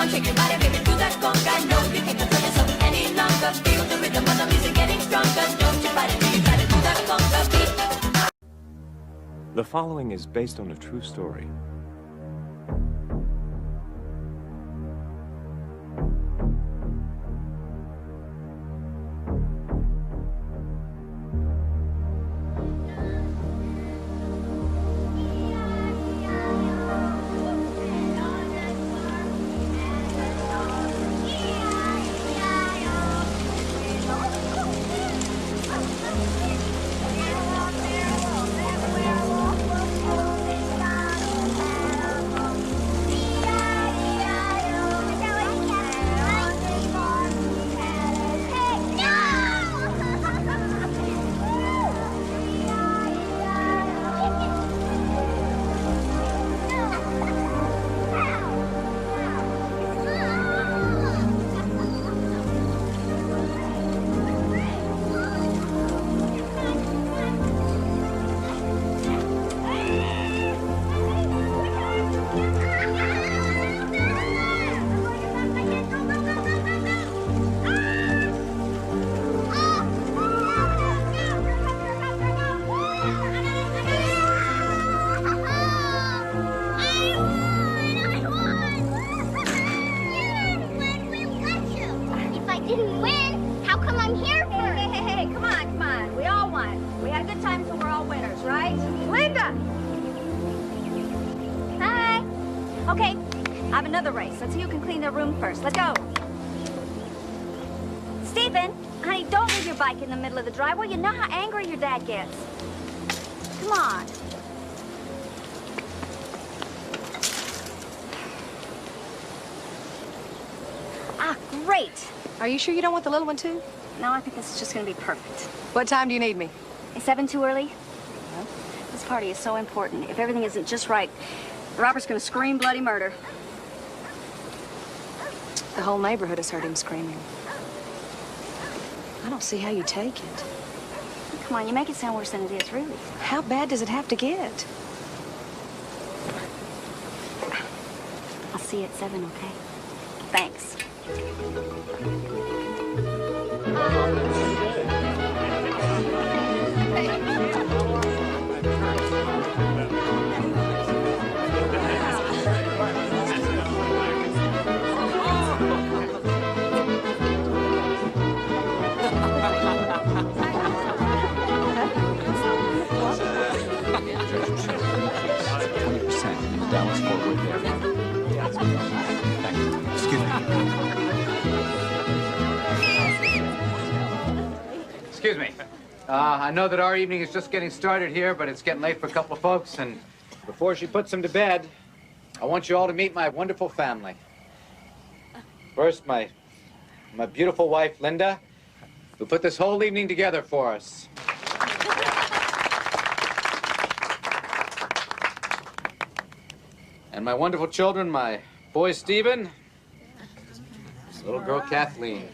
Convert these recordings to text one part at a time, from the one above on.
on, shake your body, baby, do that conga. No, you can't control yourself any longer. Feel the rhythm of the music getting stronger. Don't you fight it till you try to do that conga beat. The following is based on a true story. Okay, I have another race. Let's see who can clean their room first. Let's go. Stephen, honey, don't leave your bike in the middle of the driveway. You know how angry your dad gets. Come on. Ah, great. Are you sure you don't want the little one, too? No, I think this is just going to be perfect. What time do you need me? Is 7 too early? No. This party is so important. If everything isn't just right, Robert's going to scream bloody murder. The whole neighborhood has heard him screaming. I don't see how you take it. Come on, you make it sound worse than it is, really. How bad does it have to get? I'll see you at 7, okay? Thanks. Dallas Fort Worth area. Thank you. Excuse me. I know that our evening is just getting started here, but it's getting late for a couple of folks, and before she puts them to bed, I want you all to meet my wonderful family. First, my beautiful wife, Linda, who put this whole evening together for us. And my wonderful children, my boy, Stephen, his little girl, Kathleen.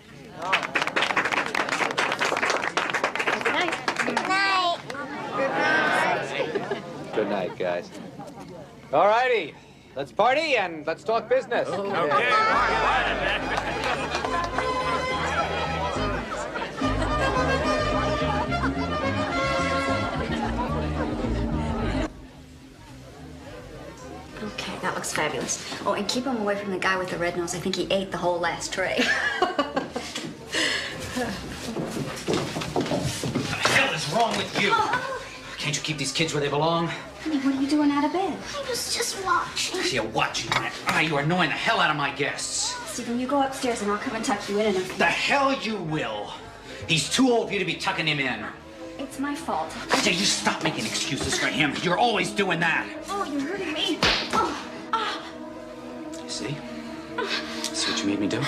Good night. Good night. Good night. Good night, guys. All righty. Let's party and let's talk business. Okay. Okay, that looks fabulous. Oh, and keep him away from the guy with the red nose. I think he ate the whole last tray. What the hell is wrong with you? Can't you keep these kids where they belong? Honey, what are you doing out of bed? I was just watching. You're watching my eye. You are annoying the hell out of my guests. Stephen, you go upstairs and I'll come and tuck you in a few. The hell you will. He's too old for you to be tucking him in. It's my fault. I say you stop making excuses for him. You're always doing that. Oh, you're hurting me. Oh. Ah. You see? See what you made me do?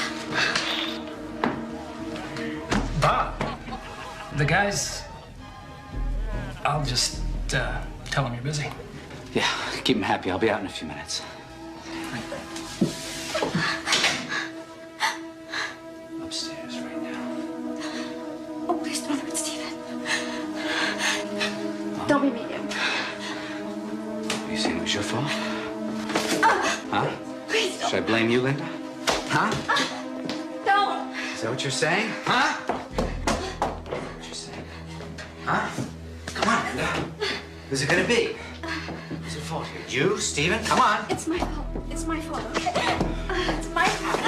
Bob, the guys, I'll just tell them you're busy. Yeah, keep him happy. I'll be out in a few minutes. Upstairs right now. Oh, please don't hurt Stephen. Don't be mean. You saying it was your fault? Ah. Huh? Please don't. Should I blame you, Linda? Huh? Don't. Is that what you're saying? Huh? What you're saying? Huh? Come on, Linda. Who's it gonna be? Who's at fault here? You, Stephen? Come on. It's my fault. It's my fault, okay? It's my fault.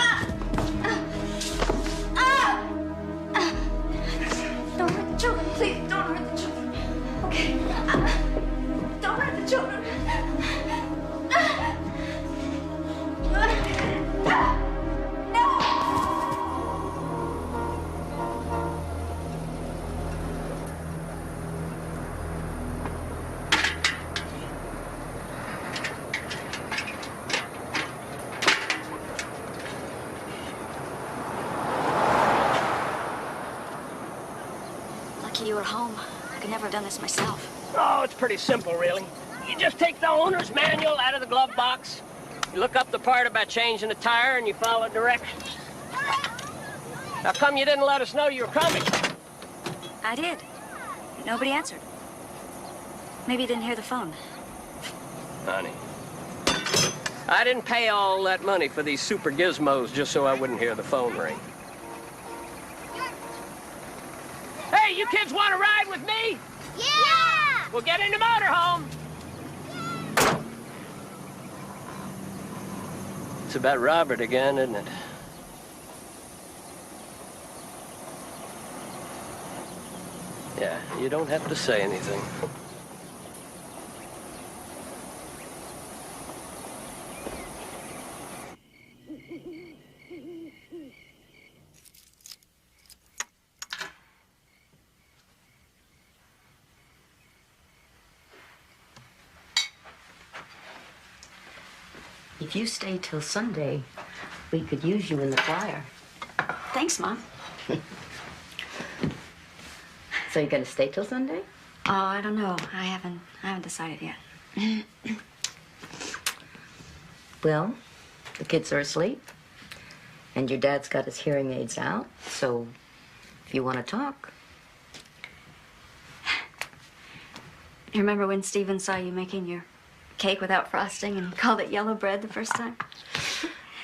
Don't hurt the children, please. Don't hurt the children. Okay? Don't hurt the children. No! Lucky you were home. I could never have done this myself. Oh, it's pretty simple, really. You just take the owner's manual out of the glove box. You look up the part about changing the tire, and you follow directions. How come you didn't let us know you were coming? I did. But nobody answered. Maybe you didn't hear the phone. Honey, I didn't pay all that money for these super gizmos just so I wouldn't hear the phone ring. Hey, you kids want to ride with me? Yeah! We'll get in the motorhome. It's about Robert again, isn't it? Yeah, you don't have to say anything. If you stay till Sunday, we could use you in the choir. Thanks, Mom. So you're gonna stay till Sunday? Oh, I don't know. I haven't decided yet. Well, the kids are asleep, and your dad's got his hearing aids out, so if you want to talk. You remember when Stephen saw you making your cake without frosting and called it yellow bread the first time?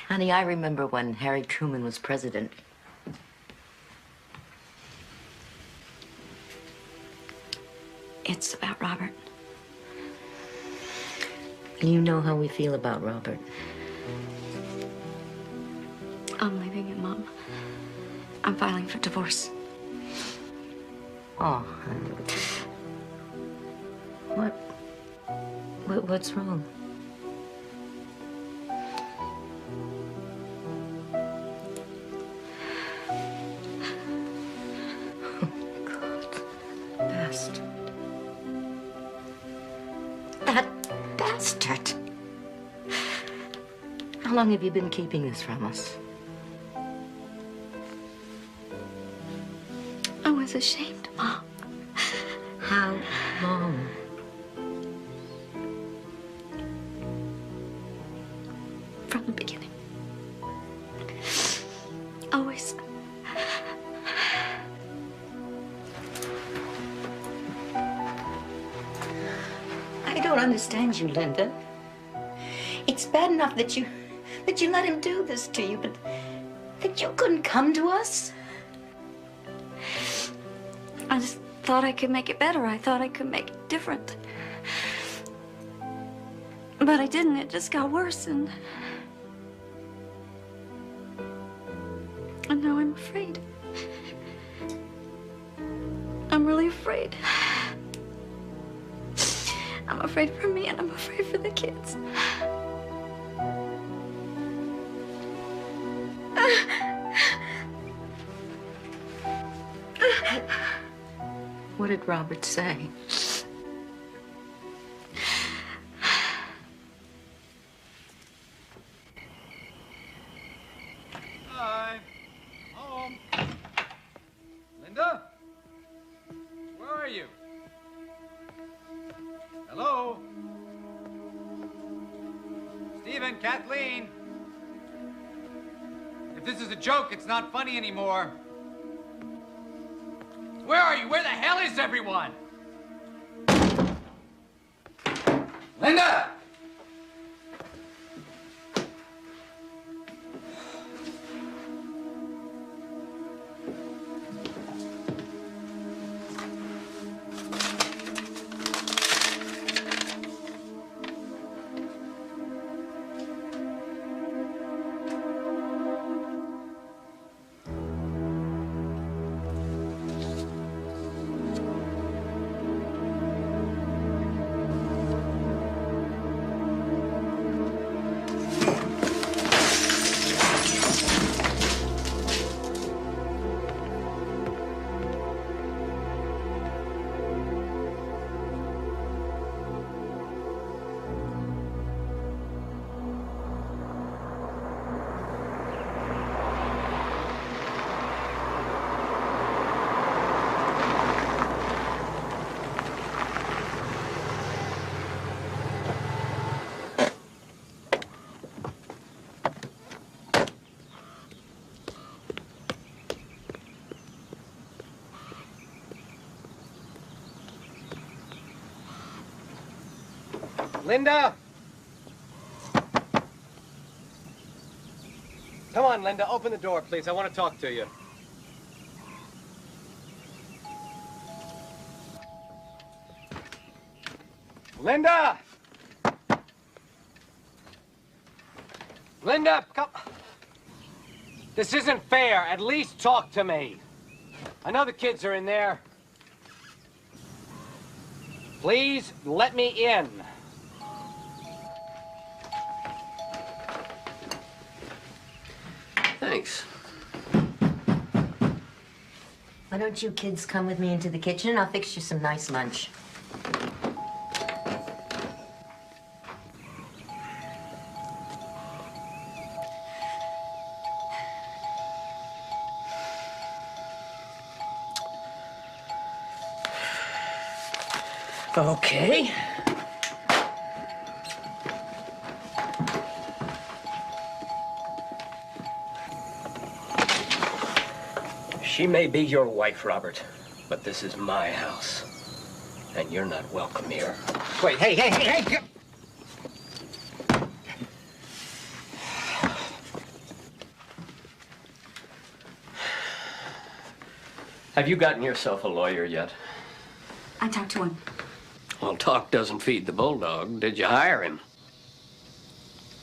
Honey, I remember when Harry Truman was president. It's about Robert. You know how we feel about Robert. I'm leaving him, Mom. I'm filing for divorce. Oh, honey. What's wrong? Oh, God. Bastard. That bastard. How long have you been keeping this from us? I was ashamed, Mom. How long? From the beginning. Always. I don't understand you, Linda. It's bad enough that you let him do this to you, but that you couldn't come to us? I just thought I could make it better. I thought I could make it different. But I didn't. It just got worse, and now I'm afraid. I'm really afraid. I'm afraid for me, and I'm afraid for the kids. What did Robert say? Hi. Home. Linda? Where are you? Hello? Stephen, Kathleen? If this is a joke, it's not funny anymore. Where are you? Where the hell is everyone? Linda! Linda! Come on, Linda, open the door, please. I want to talk to you. Linda! Linda, come. This isn't fair. At least talk to me. I know the kids are in there. Please let me in. Thanks. Why don't you kids come with me into the kitchen? I'll fix you some nice lunch. Okay. She may be your wife, Robert, but this is my house, and you're not welcome here. Wait, hey! Have you gotten yourself a lawyer yet? I talked to him. Well, talk doesn't feed the bulldog. Did you hire him?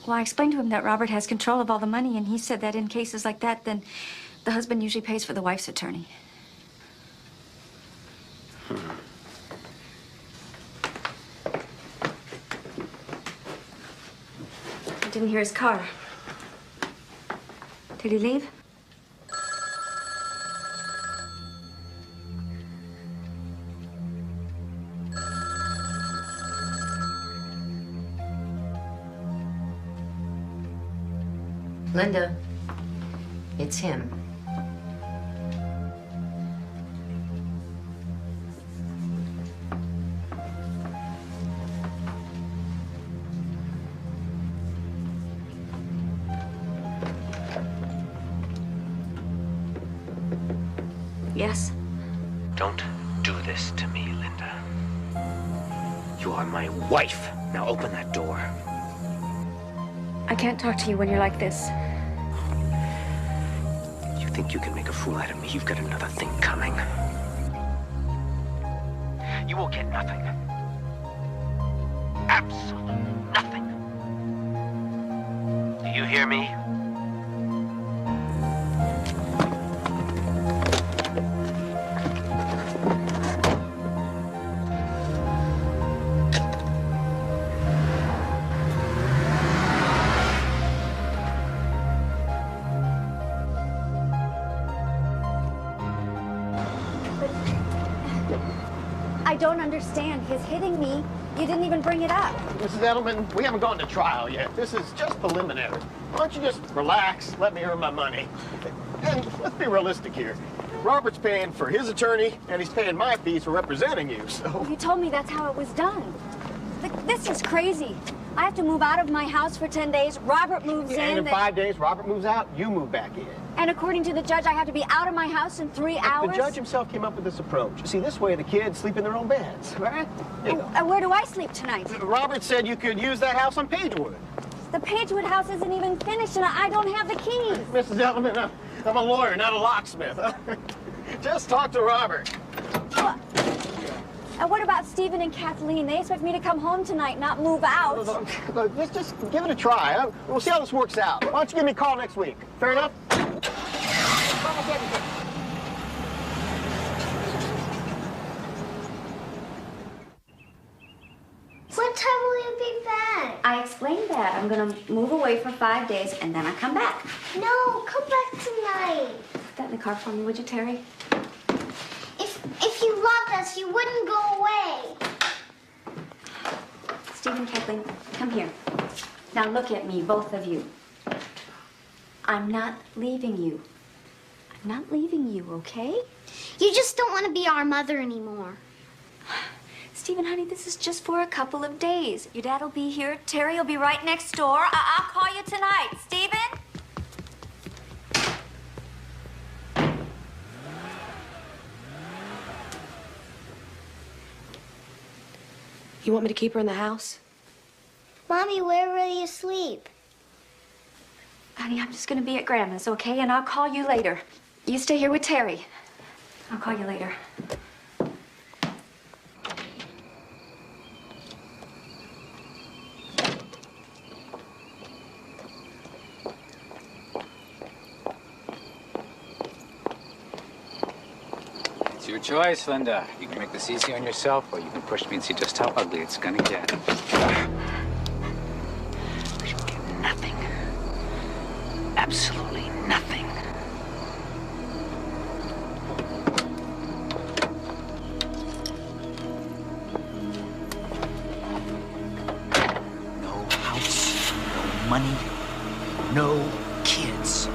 Well, I explained to him that Robert has control of all the money, and he said that in cases like that, then the husband usually pays for the wife's attorney. I didn't hear his car. Did he leave? Linda, it's him. Yes. Don't do this to me, Linda. You are my wife. Now open that door. I can't talk to you when you're like this. You think you can make a fool out of me? You've got another thing coming. You will get nothing. Absolutely nothing. Do you hear me? I don't understand. His hitting me. You didn't even bring it up. Mrs. Edelman, we haven't gone to trial yet. This is just preliminary. Why don't you just relax, let me earn my money? And let's be realistic here. Robert's paying for his attorney, and he's paying my fees for representing you, so... You told me that's how it was done. This is crazy. I have to move out of my house for 10 days. Robert moves in. And in 5 days, Robert moves out, you move back in. And according to the judge, I have to be out of my house in 3 hours? The judge himself came up with this approach. You see, this way the kids sleep in their own beds, right? Here you go. And where do I sleep tonight? Robert said you could use that house on Pagewood. The Pagewood house isn't even finished, and I don't have the keys. Mrs. Edelman, I'm a lawyer, not a locksmith. Just talk to Robert. And what about Stephen and Kathleen? They expect me to come home tonight, not move out. Look, let's just give it a try. We'll see how this works out. Why don't you give me a call next week? Fair enough? What time will you be back? I explained that. I'm gonna move away for 5 days, and then I come back. No, come back tonight. Put that in the car for me, would you, Terry? If you loved us, you wouldn't go away. Stephen, Kathleen, come here. Now look at me, both of you. I'm not leaving you. I'm not leaving you, okay? You just don't want to be our mother anymore. Stephen, honey, this is just for a couple of days. Your dad will be here. Terry will be right next door. I'll call you tonight. Stephen? You want me to keep her in the house? Mommy, where will you sleep? Honey, I'm just gonna be at Grandma's, okay? And I'll call you later. You stay here with Terry. I'll call you later. It's your choice, Linda. You can make this easy on yourself, or you can push me and see just how ugly it's gonna get. Nothing. Absolutely nothing. No house, no money, no kids.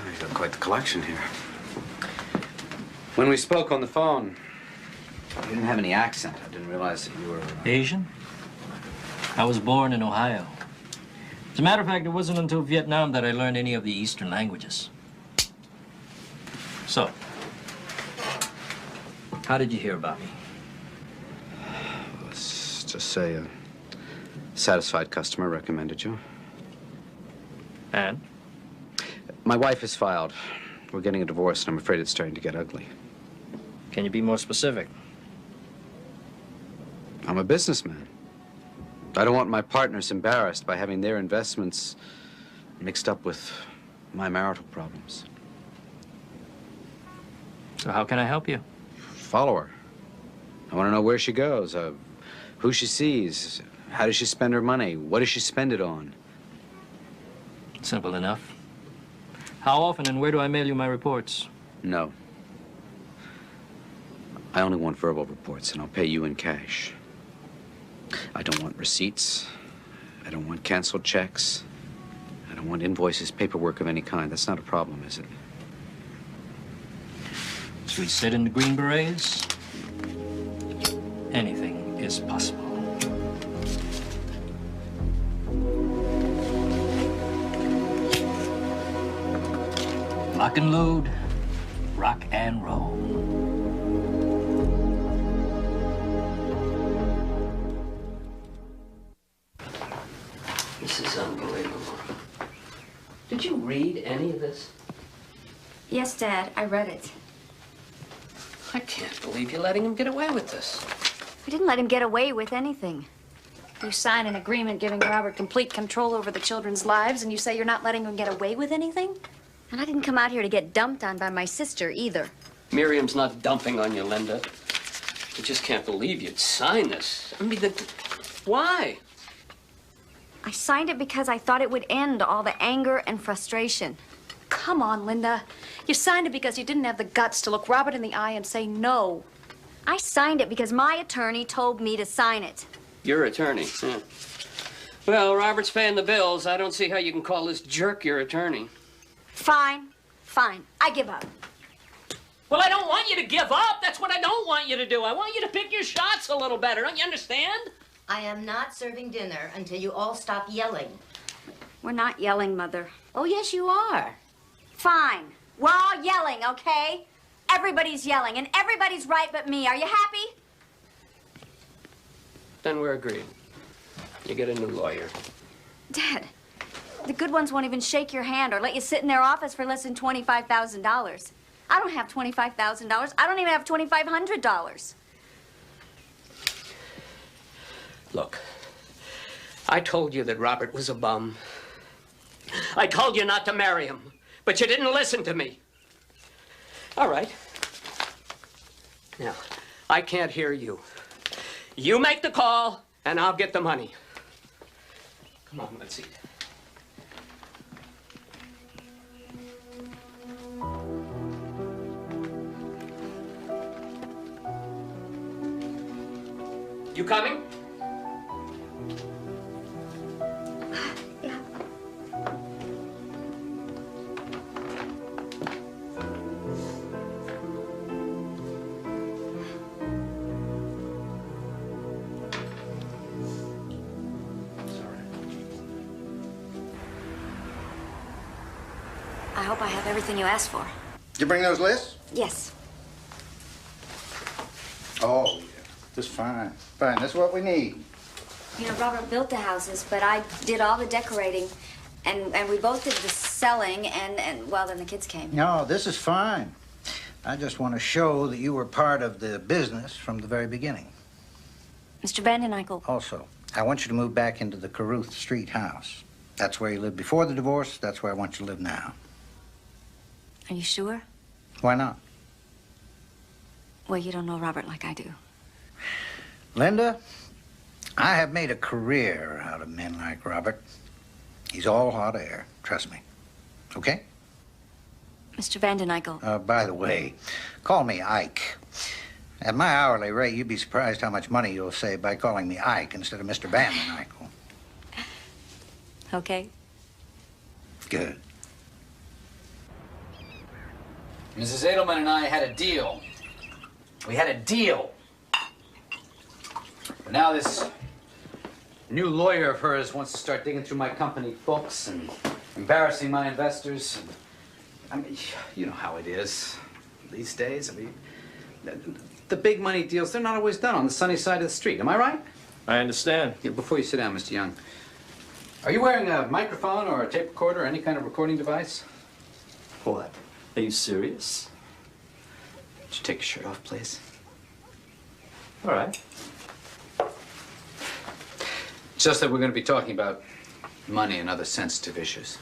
You've got quite the collection here. When we spoke on the phone, you didn't have any accent. I didn't realize that you were... Asian? I was born in Ohio. As a matter of fact, it wasn't until Vietnam that I learned any of the Eastern languages. So, how did you hear about me? Let's just say a satisfied customer recommended you. And? My wife has filed. We're getting a divorce, and I'm afraid it's starting to get ugly. Can you be more specific? I'm a businessman. I don't want my partners embarrassed by having their investments mixed up with my marital problems. So how can I help you? Follow her. I want to know where she goes, who she sees, how does she spend her money, what does she spend it on? Simple enough. How often and where do I mail you my reports? No. I only want verbal reports, and I'll pay you in cash. I don't want receipts. I don't want canceled checks. I don't want invoices, paperwork of any kind. That's not a problem, is it? As we said in the Green Berets, anything is possible. Lock and load, rock and roll. This is unbelievable. Did you read any of this? Yes, Dad, I read it. I can't believe you're letting him get away with this. I didn't let him get away with anything. You sign an agreement giving Robert complete control over the children's lives, and you say you're not letting him get away with anything? And I didn't come out here to get dumped on by my sister, either. Miriam's not dumping on you, Linda. I just can't believe you'd sign this. I mean, why? I signed it because I thought it would end all the anger and frustration. Come on, Linda. You signed it because you didn't have the guts to look Robert in the eye and say no. I signed it because my attorney told me to sign it. Your attorney? Yeah. Well, Robert's paying the bills. I don't see how you can call this jerk your attorney. Fine. Fine. I give up. Well, I don't want you to give up. That's what I don't want you to do. I want you to pick your shots a little better. Don't you understand? I am not serving dinner until you all stop yelling. We're not yelling, Mother. Oh, yes, you are. Fine. We're all yelling, okay? Everybody's yelling, and everybody's right but me. Are you happy? Then we're agreed. You get a new lawyer. Dad, the good ones won't even shake your hand or let you sit in their office for less than $25,000. I don't have $25,000. I don't even have $2,500. Look, I told you that Robert was a bum. I told you not to marry him, but you didn't listen to me. All right. Now, I can't hear you. You make the call, and I'll get the money. Come on, let's eat. You coming? hope I have everything you asked for. Did you bring those lists? Yes. Oh, yeah. Just fine. Fine. That's what we need. You know, Robert built the houses, but I did all the decorating, and we both did the selling, and well, then the kids came. No, this is fine. I just want to show that you were part of the business from the very beginning. Mr. Vandeneykel. Also, I want you to move back into the Caruth Street house. That's where you lived before the divorce. That's where I want you to live now. Are you sure? Why not? Well, you don't know Robert like I do. Linda, I have made a career out of men like Robert. He's all hot air. Trust me. Okay? Mr. Vandeneykel. By the way, call me Ike. At my hourly rate, you'd be surprised how much money you'll save by calling me Ike instead of Mr. Vandeneykel. Okay. Good. Mrs. Edelman and I had a deal. We had a deal. But now this new lawyer of hers wants to start digging through my company books and embarrassing my investors. I mean, you know how it is these days. I mean, the big money deals, they're not always done on the sunny side of the street. Am I right? I understand. Yeah, before you sit down, Mr. Young, are you wearing a microphone or a tape recorder or any kind of recording device? What? Are you serious? Would you take your shirt off, please? All right. It's just that we're going to be talking about money and other sensitive issues.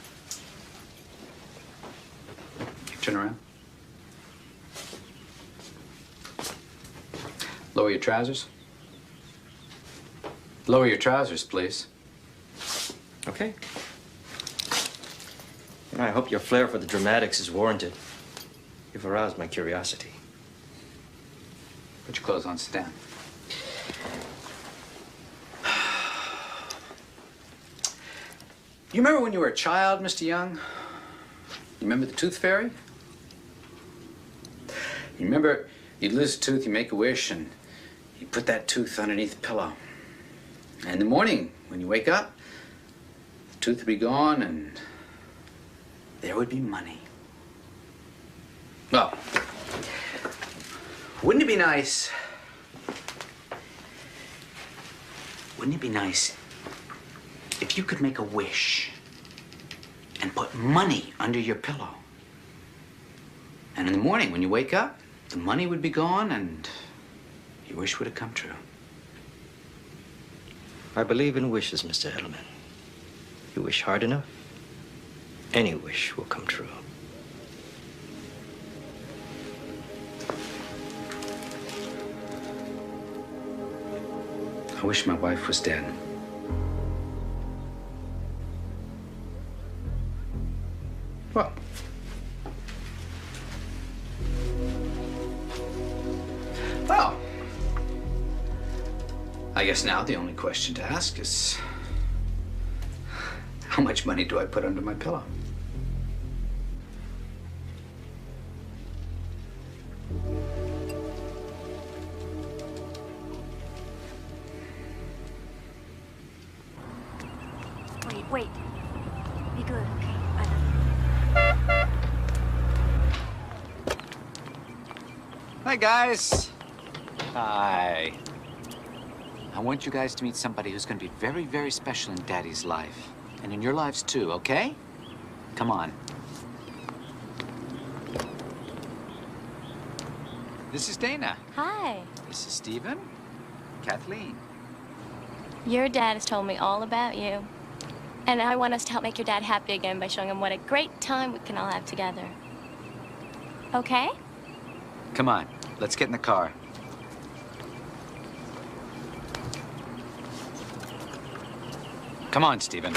Turn around. Lower your trousers. Lower your trousers, please. Okay. And I hope your flair for the dramatics is warranted. You've aroused my curiosity. Put your clothes on, sit down. You remember when you were a child, Mr. Young? You remember the tooth fairy? You remember you'd lose a tooth, you make a wish, and you put that tooth underneath the pillow. And in the morning, when you wake up, the tooth would be gone, and there would be money. Well, wouldn't it be nice? Wouldn't it be nice if you could make a wish and put money under your pillow? And in the morning, when you wake up, the money would be gone and your wish would have come true. I believe in wishes, Mr. Edelman. You wish hard enough, any wish will come true. I wish my wife was dead. Well, I guess now the only question to ask is, how much money do I put under my pillow? Wait. Be good, okay? Hi, guys. Hi. I want you guys to meet somebody who's going to be very, very special in Daddy's life. And in your lives, too, okay? Come on. This is Dana. Hi. This is Stephen. Kathleen. Your dad has told me all about you. And I want us to help make your dad happy again by showing him what a great time we can all have together. Okay? Come on. Let's get in the car. Come on, Stephen.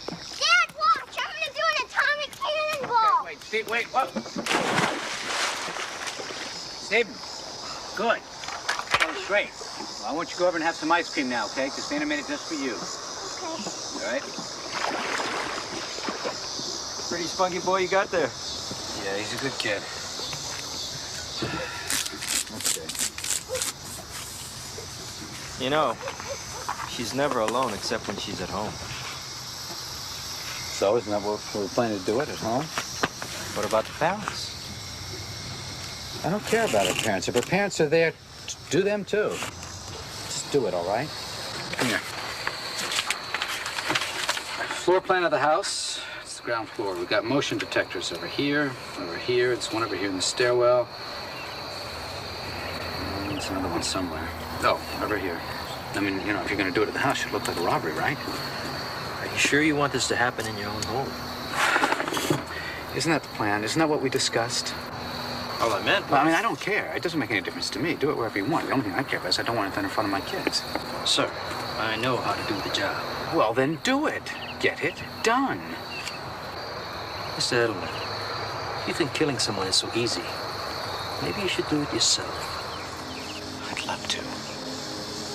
Dad, watch! I'm gonna do an atomic cannonball! Wait, Steve, wait, what? Steve, good. Go straight. Well, I want you to go over and have some ice cream now, okay? Just made it just for you. Okay. All right? Pretty spunky boy you got there. Yeah, he's a good kid. Okay. You know, she's never alone except when she's at home. So, isn't that what we're planning to do it at home? What about the parents? I don't care about her parents. If her parents are there, do them too. Just do it, all right? Come here. Floor plan of the house. It's the ground floor. We've got motion detectors over here. It's one over here in the stairwell. And there's another one somewhere. Oh, over here. I mean, you know, if you're going to do it at the house, it should look like a robbery, right? Are you sure you want this to happen in your own home? Isn't that the plan? Isn't that what we discussed? All I meant was... Well, I mean, I don't care. It doesn't make any difference to me. Do it wherever you want. The only thing I care about is I don't want anything in front of my kids. Sir, I know how to do the job. Well, then do it. Get it done. Mr. Edelman, you think killing someone is so easy. Maybe you should do it yourself. I'd love to.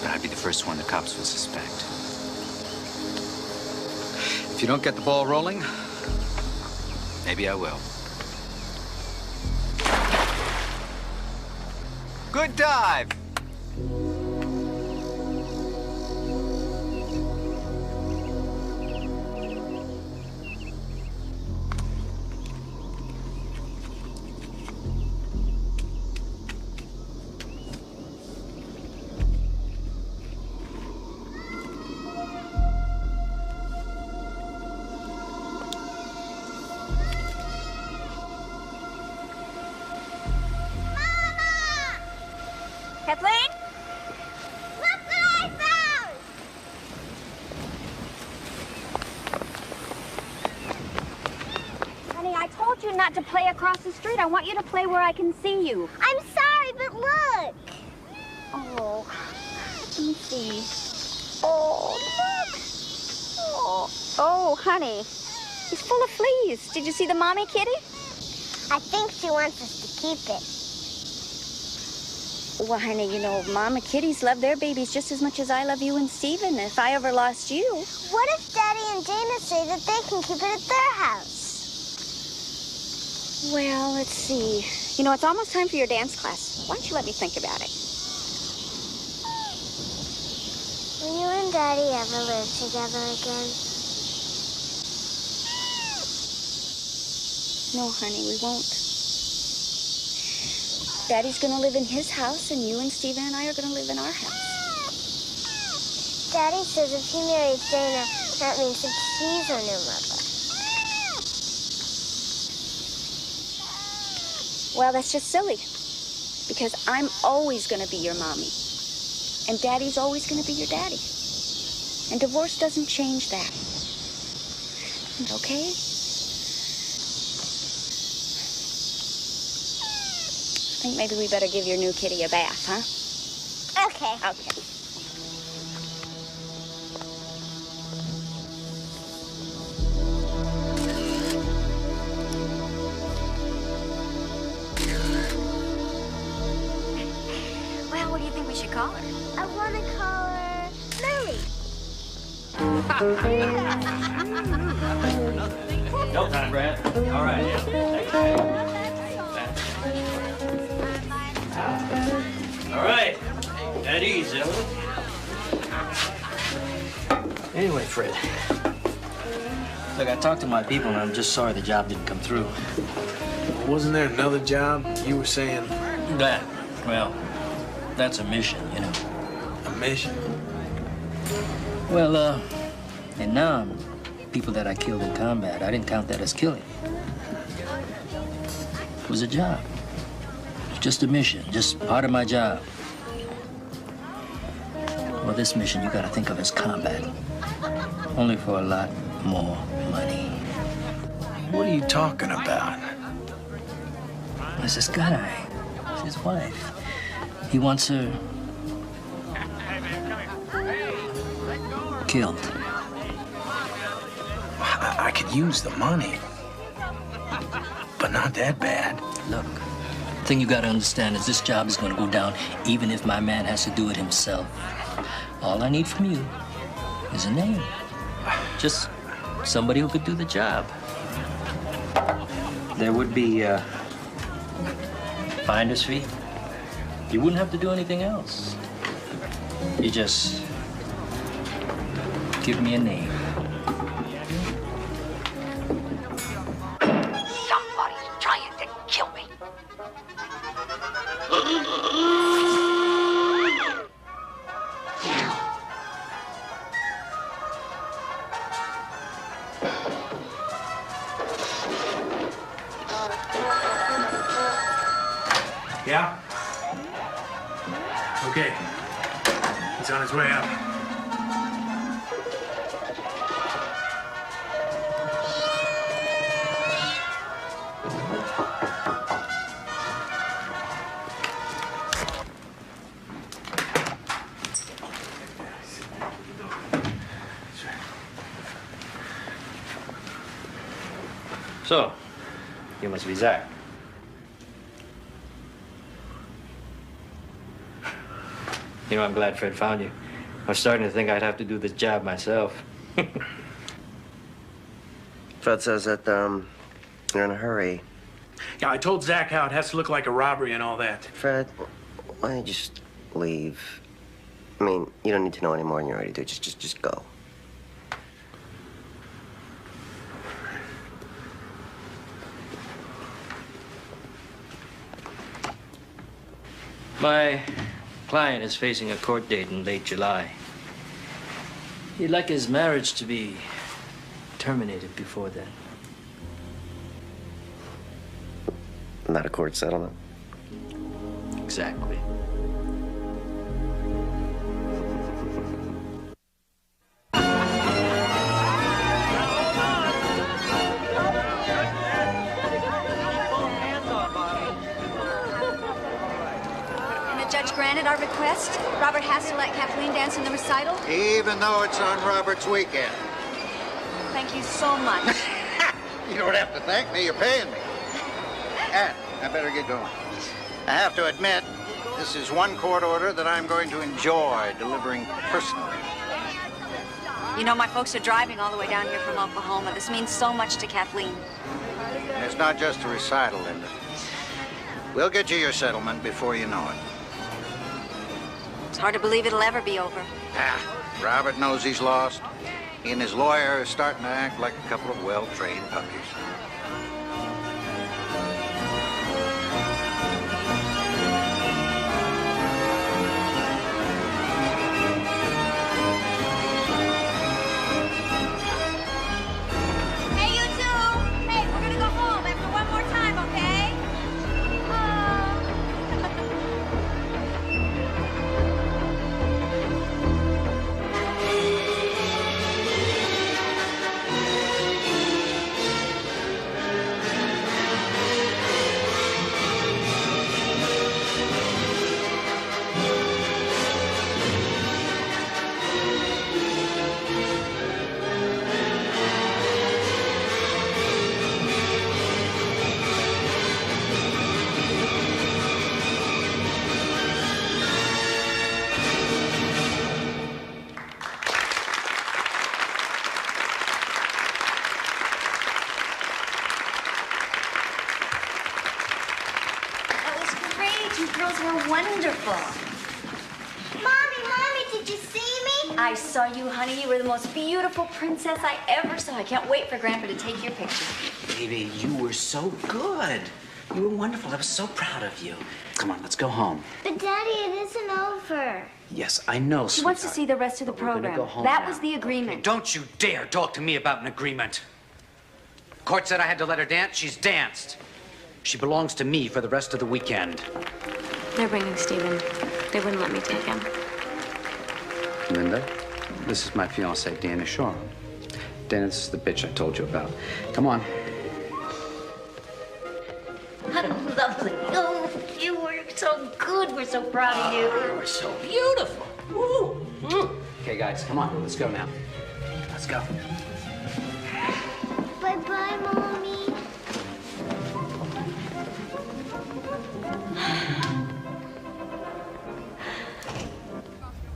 But I'd be the first one the cops would suspect. If you don't get the ball rolling, Maybe I will. good dive. Kathleen? Look what I found! Honey, I told you not to play across the street. I want you to play where I can see you. I'm sorry, but look! Oh, let me see. Oh, look! Oh, honey. He's full of fleas. Did you see the mommy kitty? I think she wants us to keep it. Well, honey, you know, mama kitties love their babies just as much as I love you and Stephen. If I ever lost you... What if Daddy and Dana say that they can keep it at their house? Well, let's see. You know, it's almost time for your dance class. Why don't you let me think about it? Will you and Daddy ever live together again? No, honey, we won't. Daddy's gonna live in his house, and you and Stephen and I are gonna live in our house. Daddy says if he marries Dana, that means that she's our new mother. Well, that's just silly. Because I'm always gonna be your mommy. And Daddy's always gonna be your daddy. And divorce doesn't change that. Okay? I think maybe we better give your new kitty a bath, huh? Okay. Okay. should call her? I want to call her Lily. No time, Brad. All right. All right. At ease, Ellen. Anyway, Fred. Look, I talked to my people, and I'm just sorry the job didn't come through. Wasn't there another job you were saying? That, well, that's a mission, you know. A mission? Well, and now, people that I killed in combat, I didn't count that as killing. It was a job. Just a mission, just part of my job. Well, this mission you gotta think of as combat. Only for a lot more money. What are you talking about? There's this guy. It's his wife. He wants her killed. I could use the money. But not that bad. Look, the thing you gotta understand is this job is gonna go down even if my man has to do it himself. All I need from you is a name. Just somebody who could do the job. There would be finder's fee. You wouldn't have to do anything else. You just give me a name. Somebody's trying to kill me. Yeah? Okay. He's on his way up. So, you must be Zach. You know, I'm glad Fred found you. I was starting to think I'd have to do this job myself. Fred says that, you're in a hurry. Yeah, I told Zach how it has to look like a robbery and all that. Fred, why don't you just leave? I mean, you don't need to know any more than you already do. Just go. My client is facing a court date in late July. He'd like his marriage to be terminated before then. Not a court settlement. Exactly. Judge granted our request. Robert has to let Kathleen dance in the recital. Even though it's on Robert's weekend. Thank you so much. You don't have to thank me, you're paying me. And I better get going. I have to admit, this is one court order that I'm going to enjoy delivering personally. You know, my folks are driving all the way down here from Oklahoma. This means so much to Kathleen. And it's not just a recital, Linda. We'll get you your settlement before you know it. It's hard to believe it'll ever be over. Robert knows he's lost. He and his lawyer are starting to act like a couple of well-trained puppies. Hey, you two! Hey, we're gonna go home after one more time, okay? You girls were wonderful. Mommy, did you see me? I saw you, honey. You were the most beautiful princess I ever saw. I can't wait for Grandpa to take your picture. Baby, you were so good. You were wonderful. I was so proud of you. Come on, let's go home. But Daddy, it isn't over. Yes, I know, She wants to see the rest of the But we're gonna program. go home That now. was the agreement. Hey, don't you dare talk to me about an agreement. Court said I had to let her dance. She's danced. She belongs to me for the rest of the weekend. They're bringing Stephen. They wouldn't let me take him. Linda, this is my fiancée, Dana Shaw. Dana, this is the bitch I told you about. Come on. Lovely. Oh, you were so good. We're so proud of you. You were so beautiful. Woo. Okay, guys, come on. Let's go now. Let's go. Bye-bye, Mommy.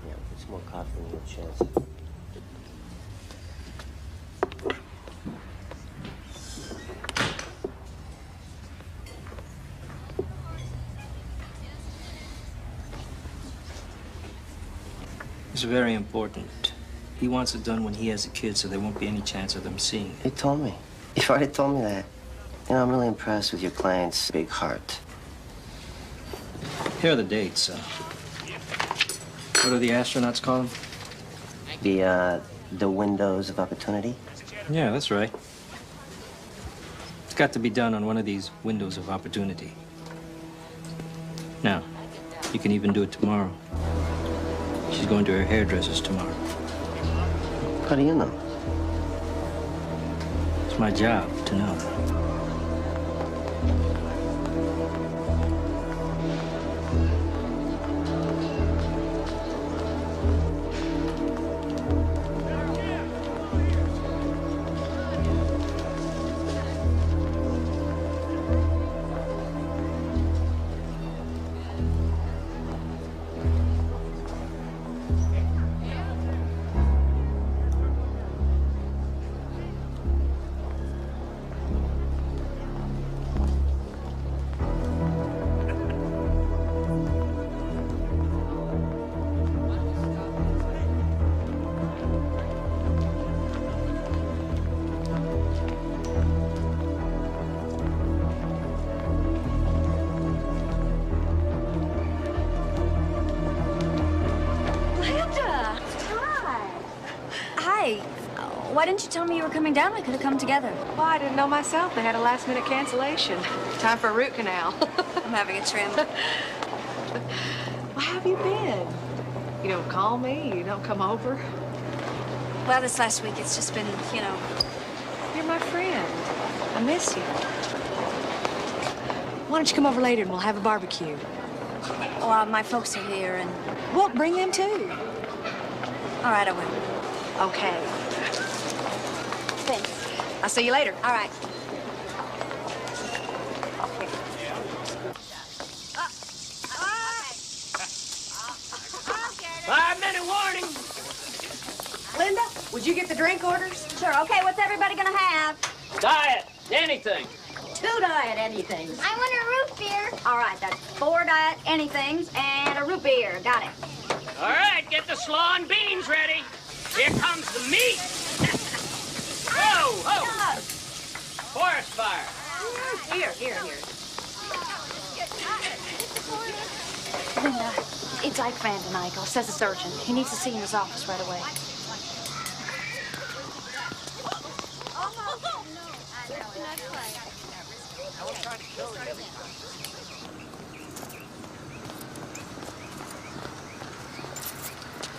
Yeah, put some more coffee in your chest. It's very important. He wants it done when he has a kid, so there won't be any chance of them seeing it. You told me. You've already told me that. You know, I'm really impressed with your client's big heart. Here are the dates. What do the astronauts call them? The windows of opportunity? Yeah, that's right. It's got to be done on one of these windows of opportunity. Now, you can even do it tomorrow. She's going to her hairdresser's tomorrow. How do you know? It's my job to know. Hi. Why didn't you tell me you were coming down? We could have come together. Well, I didn't know myself. They had a last-minute cancellation. Time for a root canal. I'm having a trim. Well, how have you been? You don't call me? You don't come over? Well, this last week, it's just been, you know. You're my friend. I miss you. Why don't you come over later and we'll have a barbecue? Well, my folks are here, and... Well, bring them too. All right, I will. Okay. Thanks. I'll see you later. All right. 5-minute warning. Linda, would you get the drink orders? Sure. Okay, what's everybody gonna have? Diet. Anything. 2 diet anythings. I want a root beer. All right, that's 4 diet anythings and a root beer. Got it. All right, get the slaw and beans ready. Here comes the meat. Whoa, whoa. Forest fire. Here. Linda, it's Ike Van Den Eyck, says it's urgent. He needs to see you in his office right away.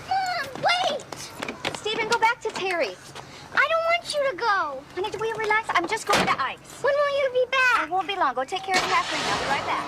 Mom, wait! Stephen, go back to Terry. I don't want you to go. Honey, will you relax? I'm just going to Ike's. When will you be I back? won't be long. Go take care of Kathleen. I'll be right back.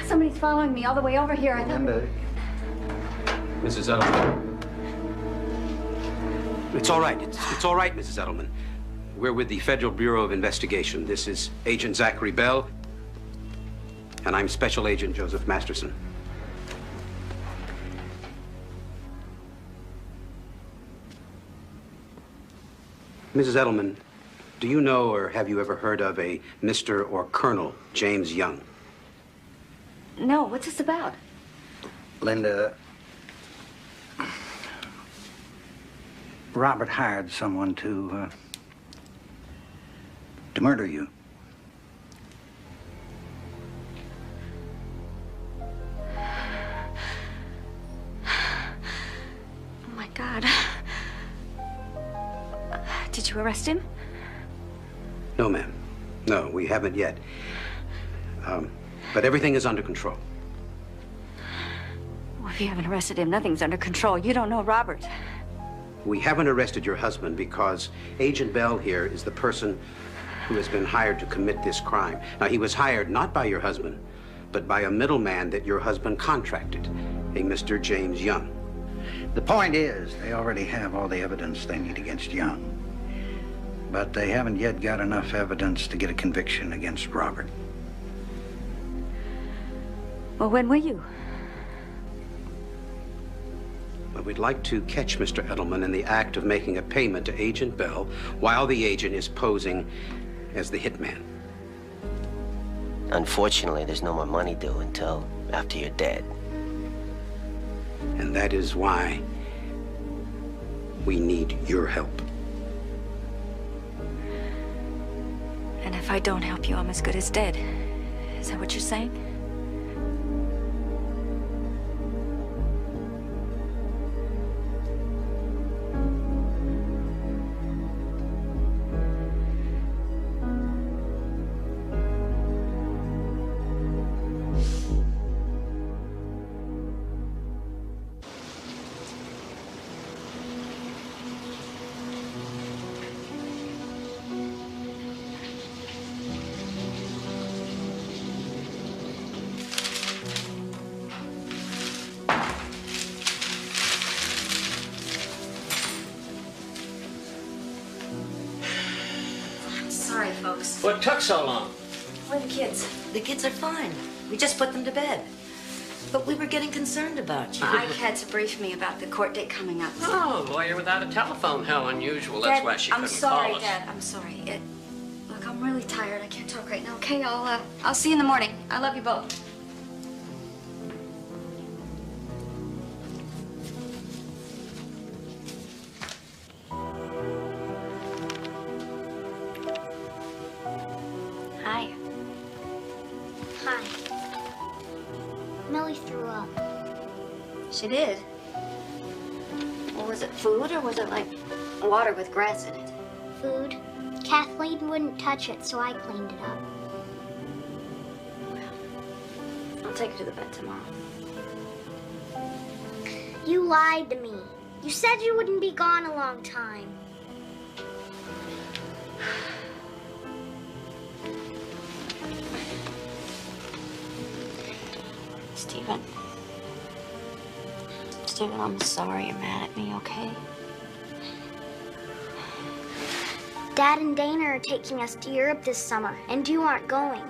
Somebody's following me all the way over here. I thought... Mrs. Edelman. It's all right. It's all right, Mrs. Edelman. We're with the Federal Bureau of Investigation. This is Agent Zachary Bell, and I'm Special Agent Joseph Masterson. Mrs. Edelman, do you know or have you ever heard of a Mr. or Colonel James Young? No, what's this about? Linda, Robert hired someone to murder you. Oh, my God. Did you arrest him? No, ma'am. No, we haven't yet. But everything is under control. Well, if you haven't arrested him, nothing's under control. You don't know Robert. We haven't arrested your husband because Agent Bell here is the person who has been hired to commit this crime. Now, he was hired not by your husband, but by a middleman that your husband contracted, a Mr. James Young. The point is, they already have all the evidence they need against Young. But they haven't yet got enough evidence to get a conviction against Robert. Well, when will you? Well, we'd like to catch Mr. Edelman in the act of making a payment to Agent Bell while the agent is posing as the hitman. Unfortunately, there's no more money due until after you're dead. And that is why we need your help. And if I don't help you, I'm as good as dead. Is that what you're saying? Sorry, folks. What took so long? Where are the kids? The kids are fine. We just put them to bed. But we were getting concerned about you. Ike had to brief me about the court date coming up. Oh, lawyer without a telephone. How unusual. That's Dad, why she I'm couldn't sorry, call us. Dad. I'm sorry. Look, I'm really tired. I can't talk right now. Okay, I'll see you in the morning. I love you both. Hi. Hi. Millie threw up. She did. Well, was it food or was it like water with grass in it? Food. Kathleen wouldn't touch it, so I cleaned it up. I'll take her to the vet tomorrow. You lied to me. You said you wouldn't be gone a long time. Stephen, I'm sorry you're mad at me, okay? Dad and Dana are taking us to Europe this summer, and you aren't going.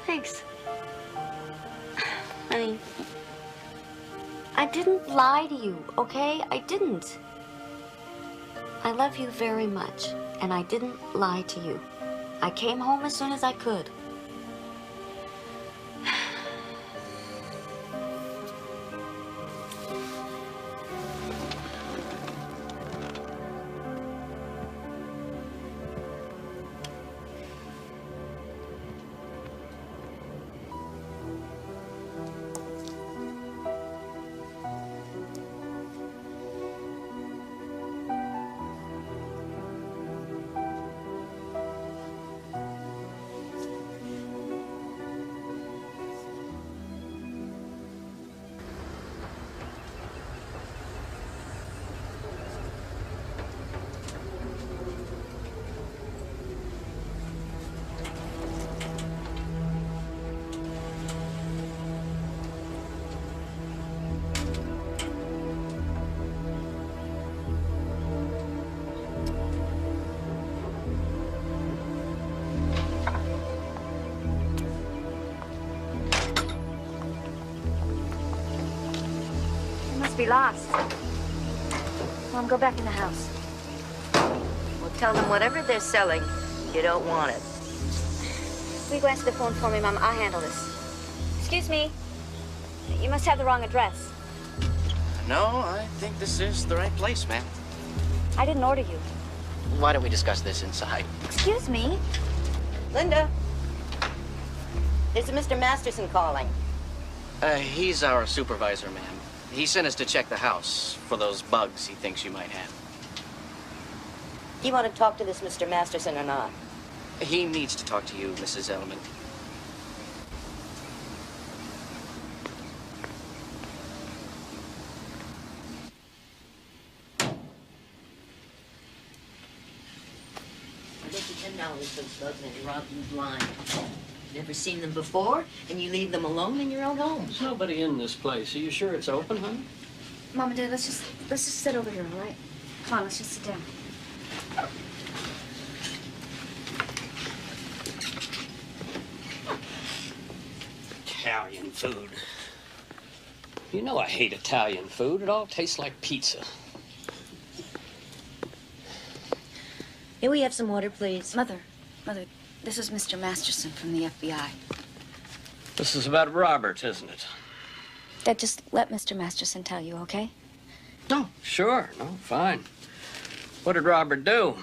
Thanks. I mean, I didn't lie to you, okay? I didn't. I love you very much, and I didn't lie to you. I came home as soon as I could. must be lost. Mom, go back in the house. Well, tell them whatever they're selling, you don't want it. Will you go answer the phone for me, Mom? I'll handle this. Excuse me. You must have the wrong address. No, I think this is the right place, ma'am. I didn't order you. Why don't we discuss this inside? Excuse me. Linda, there's a Mr. Masterson calling. He's our supervisor, ma'am. He sent us to check the house for those bugs he thinks you might have. Do you want to talk to this Mr. Masterson or not? He needs to talk to you, Mrs. Elliman. I bet you $10 for those bugs and you rob them blind. Never seen them before, and you leave them alone in your own home. There's nobody in this place. Are you sure it's open, huh? Mom and Dad, let's just sit over here, all right? Come on, let's just sit down. Italian food. You know I hate Italian food. It all tastes like pizza. May we have some water, please? Mother, this is Mr. Masterson from the FBI. This is about Roberts, isn't it? Dad, just let Mr. Masterson tell you, okay? No, sure. No, fine. What did Robert do?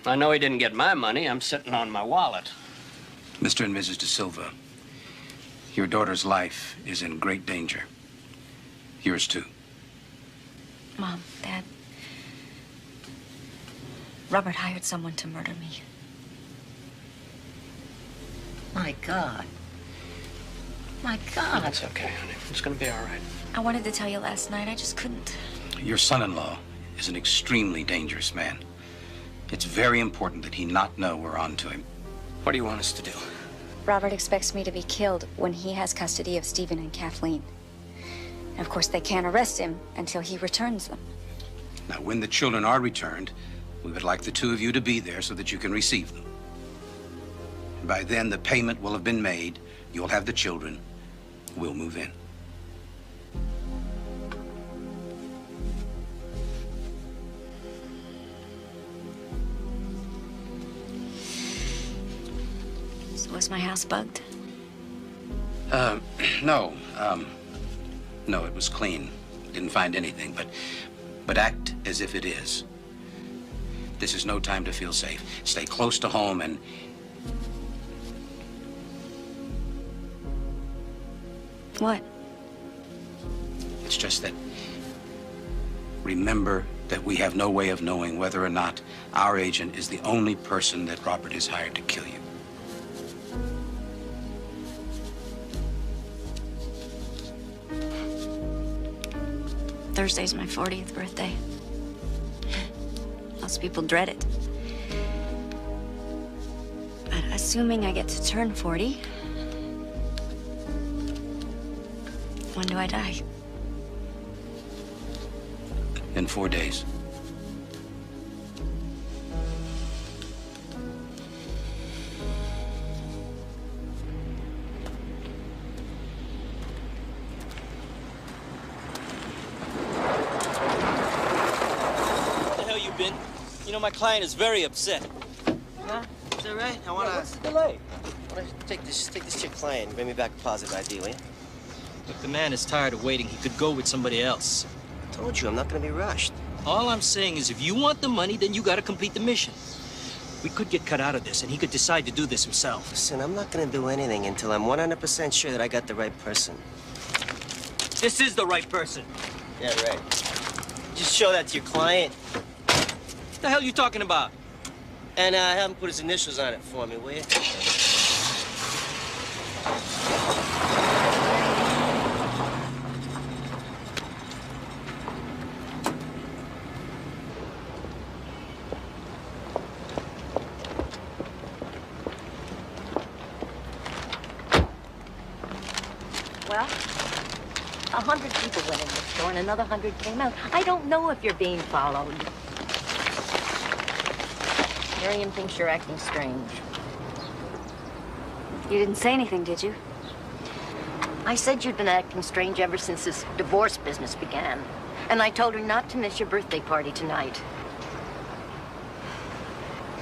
I know he didn't get my money. I'm sitting on my wallet. Mr. and Mrs. De Silva, your daughter's life is in great danger. Yours too. Mom, Dad. Robert hired someone to murder me. My God. My God. That's okay, honey. It's gonna be all right. I wanted to tell you last night. I just couldn't. Your son-in-law is an extremely dangerous man. It's very important that he not know we're on to him. What do you want us to do? Robert expects me to be killed when he has custody of Stephen and Kathleen. And of course, they can't arrest him until he returns them. Now, when the children are returned, we would like the two of you to be there so that you can receive them. By then, the payment will have been made. You'll have the children. We'll move in. So was my house bugged? No. No, it was clean. Didn't find anything, but act as if it is. This is no time to feel safe. Stay close to home and... What? It's just that... Remember that we have no way of knowing whether or not our agent is the only person that Robert has hired to kill you. Thursday's my 40th birthday. Most people dread it. But assuming I get to turn 40, when do I die? In 4 days. You know, my client is very upset. Huh? Is that right? I wanna... What's the delay? I wanna take this to your client. Bring me back a positive ID, will you? Look, the man is tired of waiting. He could go with somebody else. I told you, I'm not gonna be rushed. All I'm saying is if you want the money, then you gotta complete the mission. We could get cut out of this, and he could decide to do this himself. Listen, I'm not gonna do anything until I'm 100% sure that I got the right person. This is the right person. Yeah, right. Just show that to your client. What the hell are you talking about? And have him put his initials on it for me, will you? Well, 100 people went in the store and another 100 came out. I don't know if you're being followed. Miriam thinks you're acting strange. You didn't say anything, did you? I said you'd been acting strange ever since this divorce business began. And I told her not to miss your birthday party tonight.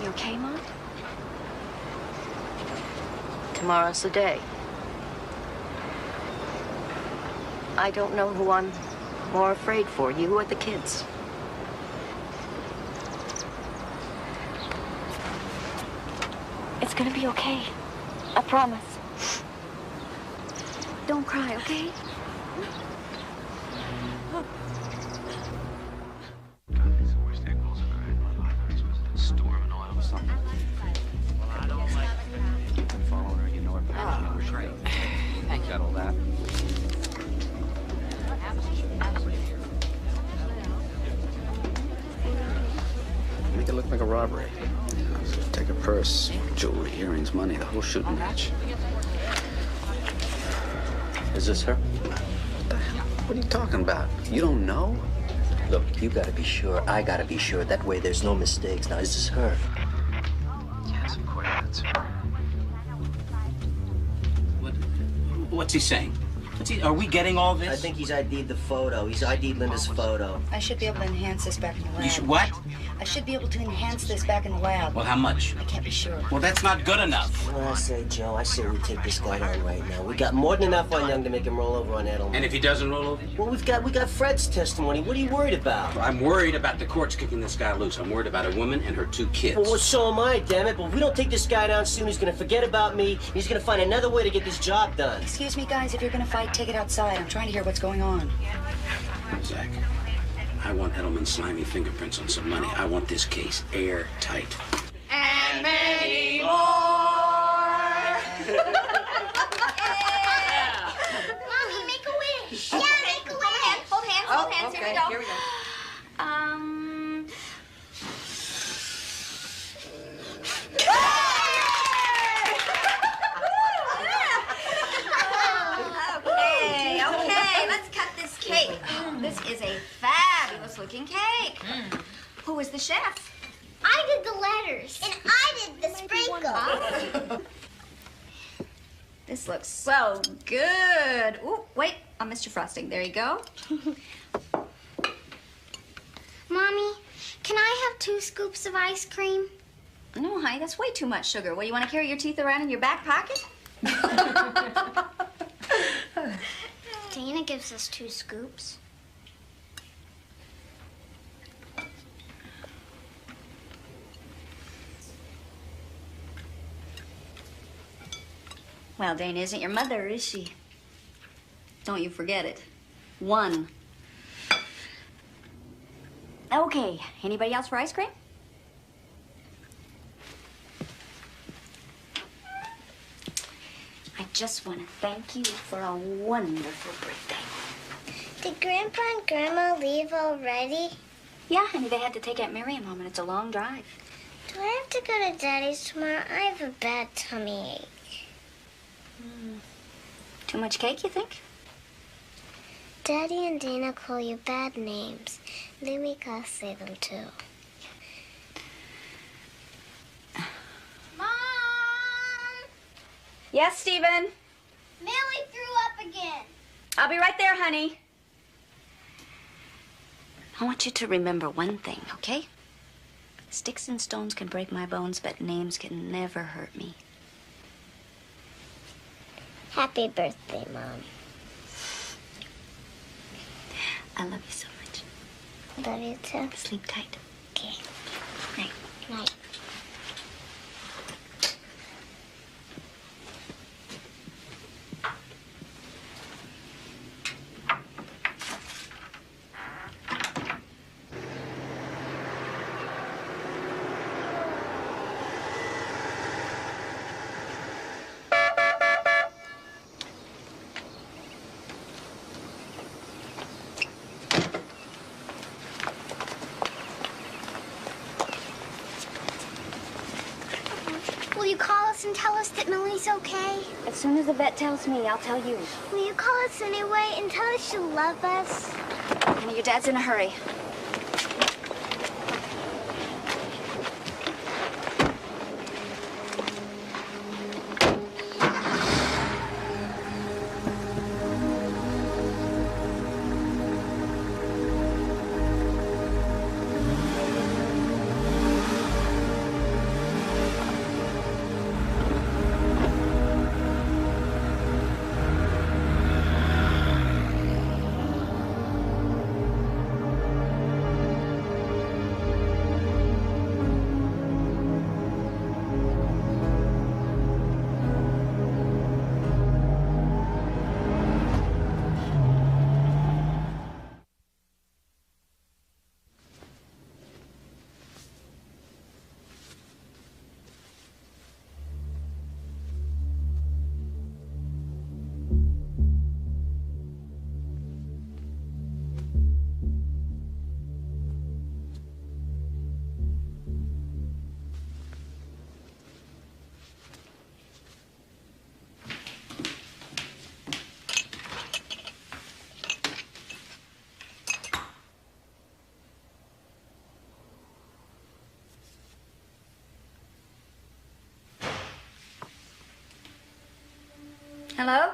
You okay, Mom? Tomorrow's the day. I don't know who I'm more afraid for, you or the kids. It's gonna be okay. I promise. Don't cry, okay? Thank you. Got all that. Make it look like a robbery. Take a purse, jewelry, earrings, money, the whole shooting match. Is this her? What the hell? What are you talking about? You don't know? Look, you gotta be sure. I gotta be sure. That way there's no mistakes. Now, is this her? Yes, of course, that's her. What's he saying? Are we getting all this? I think he's ID'd the photo. He's ID'd Linda's photo. I should be able to enhance this back in the lab. You should what? I should be able to enhance this back in the lab. Well, how much? I can't be sure. Well, that's not good enough. What I say, Joe? I say we take this guy down right now. We got more than enough on Young to make him roll over on Edelman. And if he doesn't roll over? Well, we got Fred's testimony. What are you worried about? I'm worried about the courts kicking this guy loose. I'm worried about a woman and her 2 kids. Well, so am I, damn it. But if we don't take this guy down soon, he's gonna forget about me. He's gonna find another way to get this job done. Excuse me, guys. If you're gonna fight, take it outside. I'm trying to hear what's going on. Zach, I want Edelman's slimy fingerprints on some money. I want this case airtight. And many more. Mommy, make a wish. Yeah, make a wish. Hold hands. Okay, Here we go. Okay, let's cut this cake. This is a fabulous looking cake. Who is the chef? I did the letters. And I did the sprinkle. This looks so good. Ooh, wait, I missed your frosting. There you go. Mommy, can I have 2 scoops of ice cream? No, honey, that's way too much sugar. Well, you want to carry your teeth around in your back pocket? Dana gives us 2 scoops. Well, Dana isn't your mother, is she? Don't you forget it. 1. Okay, anybody else for ice cream? I just want to thank you for a wonderful birthday. Did Grandpa and Grandma leave already? Yeah, honey, they had to take Aunt Miriam home, and it's a long drive. Do I have to go to Daddy's tomorrow? I have a bad tummy ache. Too much cake, you think? Daddy and Dana call you bad names. They make us say them too. Mom! Yes, Stephen? Millie threw up again. I'll be right there, honey. I want you to remember one thing, okay? Sticks and stones can break my bones, but names can never hurt me. Happy birthday, Mom. I love you so much. Love you too. Sleep tight. Okay. Night. Night. Will you call us and tell us that Millie's okay? As soon as the vet tells me, I'll tell you. Will you call us anyway and tell us you love us? Honey, your dad's in a hurry. Hello?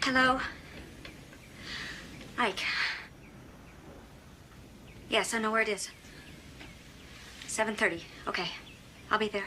Hello? Ike. Yes, I know where it is. 7:30. Okay. I'll be there.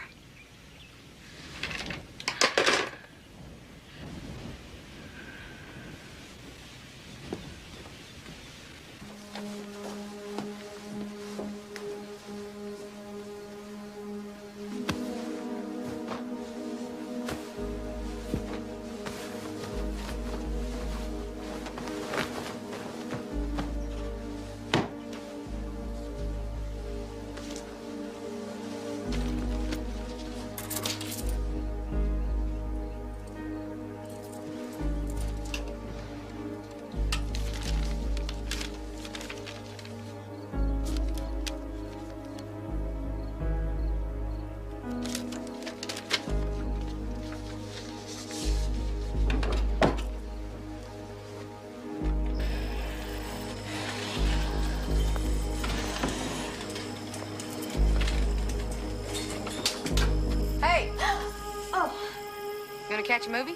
Catch a movie?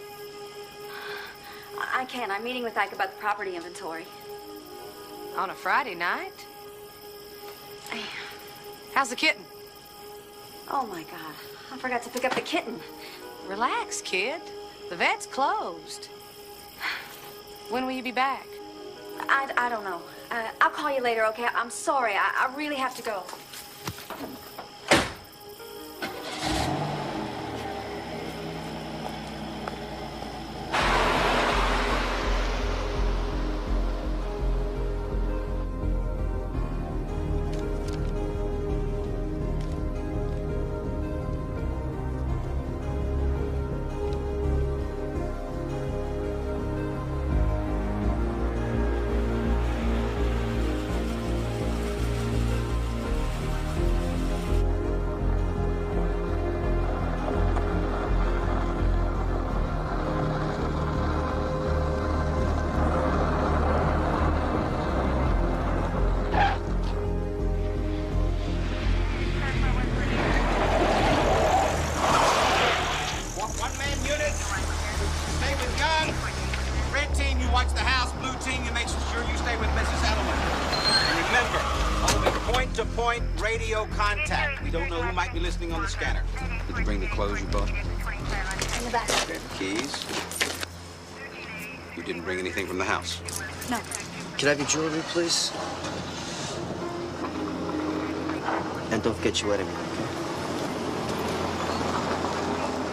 I can't. I'm meeting with Ike about the property inventory. On a Friday night? How's the kitten? Oh, my God. I forgot to pick up the kitten. Relax, kid. The vet's closed. When will you be back? I don't know. I'll call you later, okay? I'm sorry. I really have to go. Radio contact. We don't know who might be listening on the scanner. Did you bring the clothes you bought? In the back. Okay, the keys. You didn't bring anything from the house? No. Can I have your jewelry, please? And don't forget your wedding ring, okay?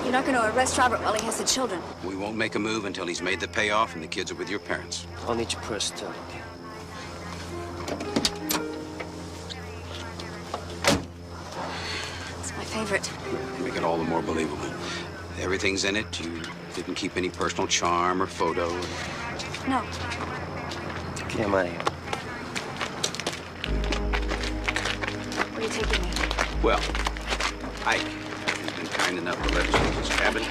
You're not going to arrest Robert while he has the children. We won't make a move until he's made the payoff and the kids are with your parents. I'll need your purse, too. It's my favorite. Make it all the more believable. Everything's in it. You didn't keep any personal charm or photo. No. Okay, I'm out of here. Where are you taking me? Well, Ike has been kind enough to let us use his cabin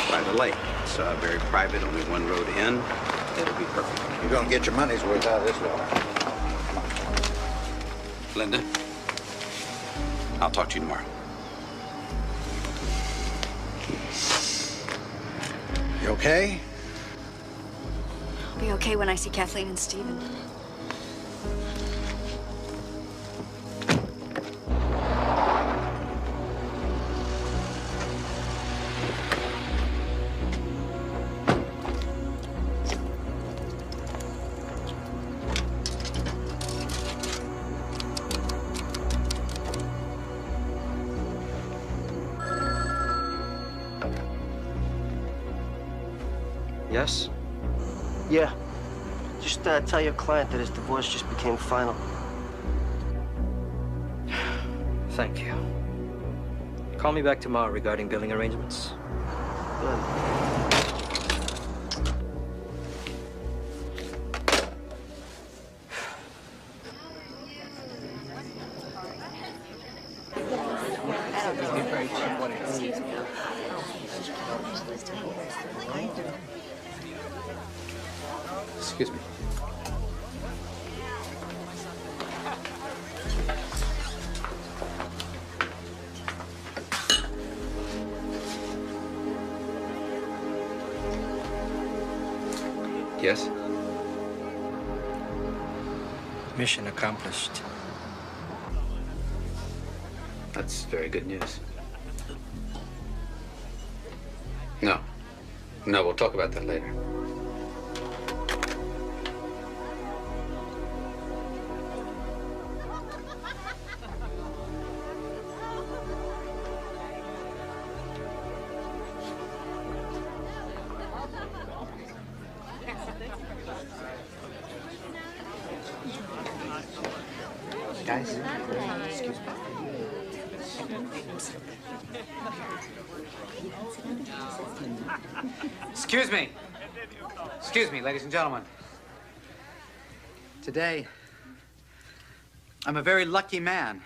by the lake. It's very private, only one road in. It'll be perfect. You're gonna get your money's worth out of this water. Linda, I'll talk to you tomorrow. You okay? I'll be okay when I see Kathleen and Stephen. Yes? Yeah. Just tell your client that his divorce just became final. Thank you. Call me back tomorrow regarding billing arrangements. Good. Excuse me. Yes? Mission accomplished. That's very good news. No. No, we'll talk about that later. Guys, excuse me. Excuse me. Excuse me, ladies and gentlemen. Today, I'm a very lucky man.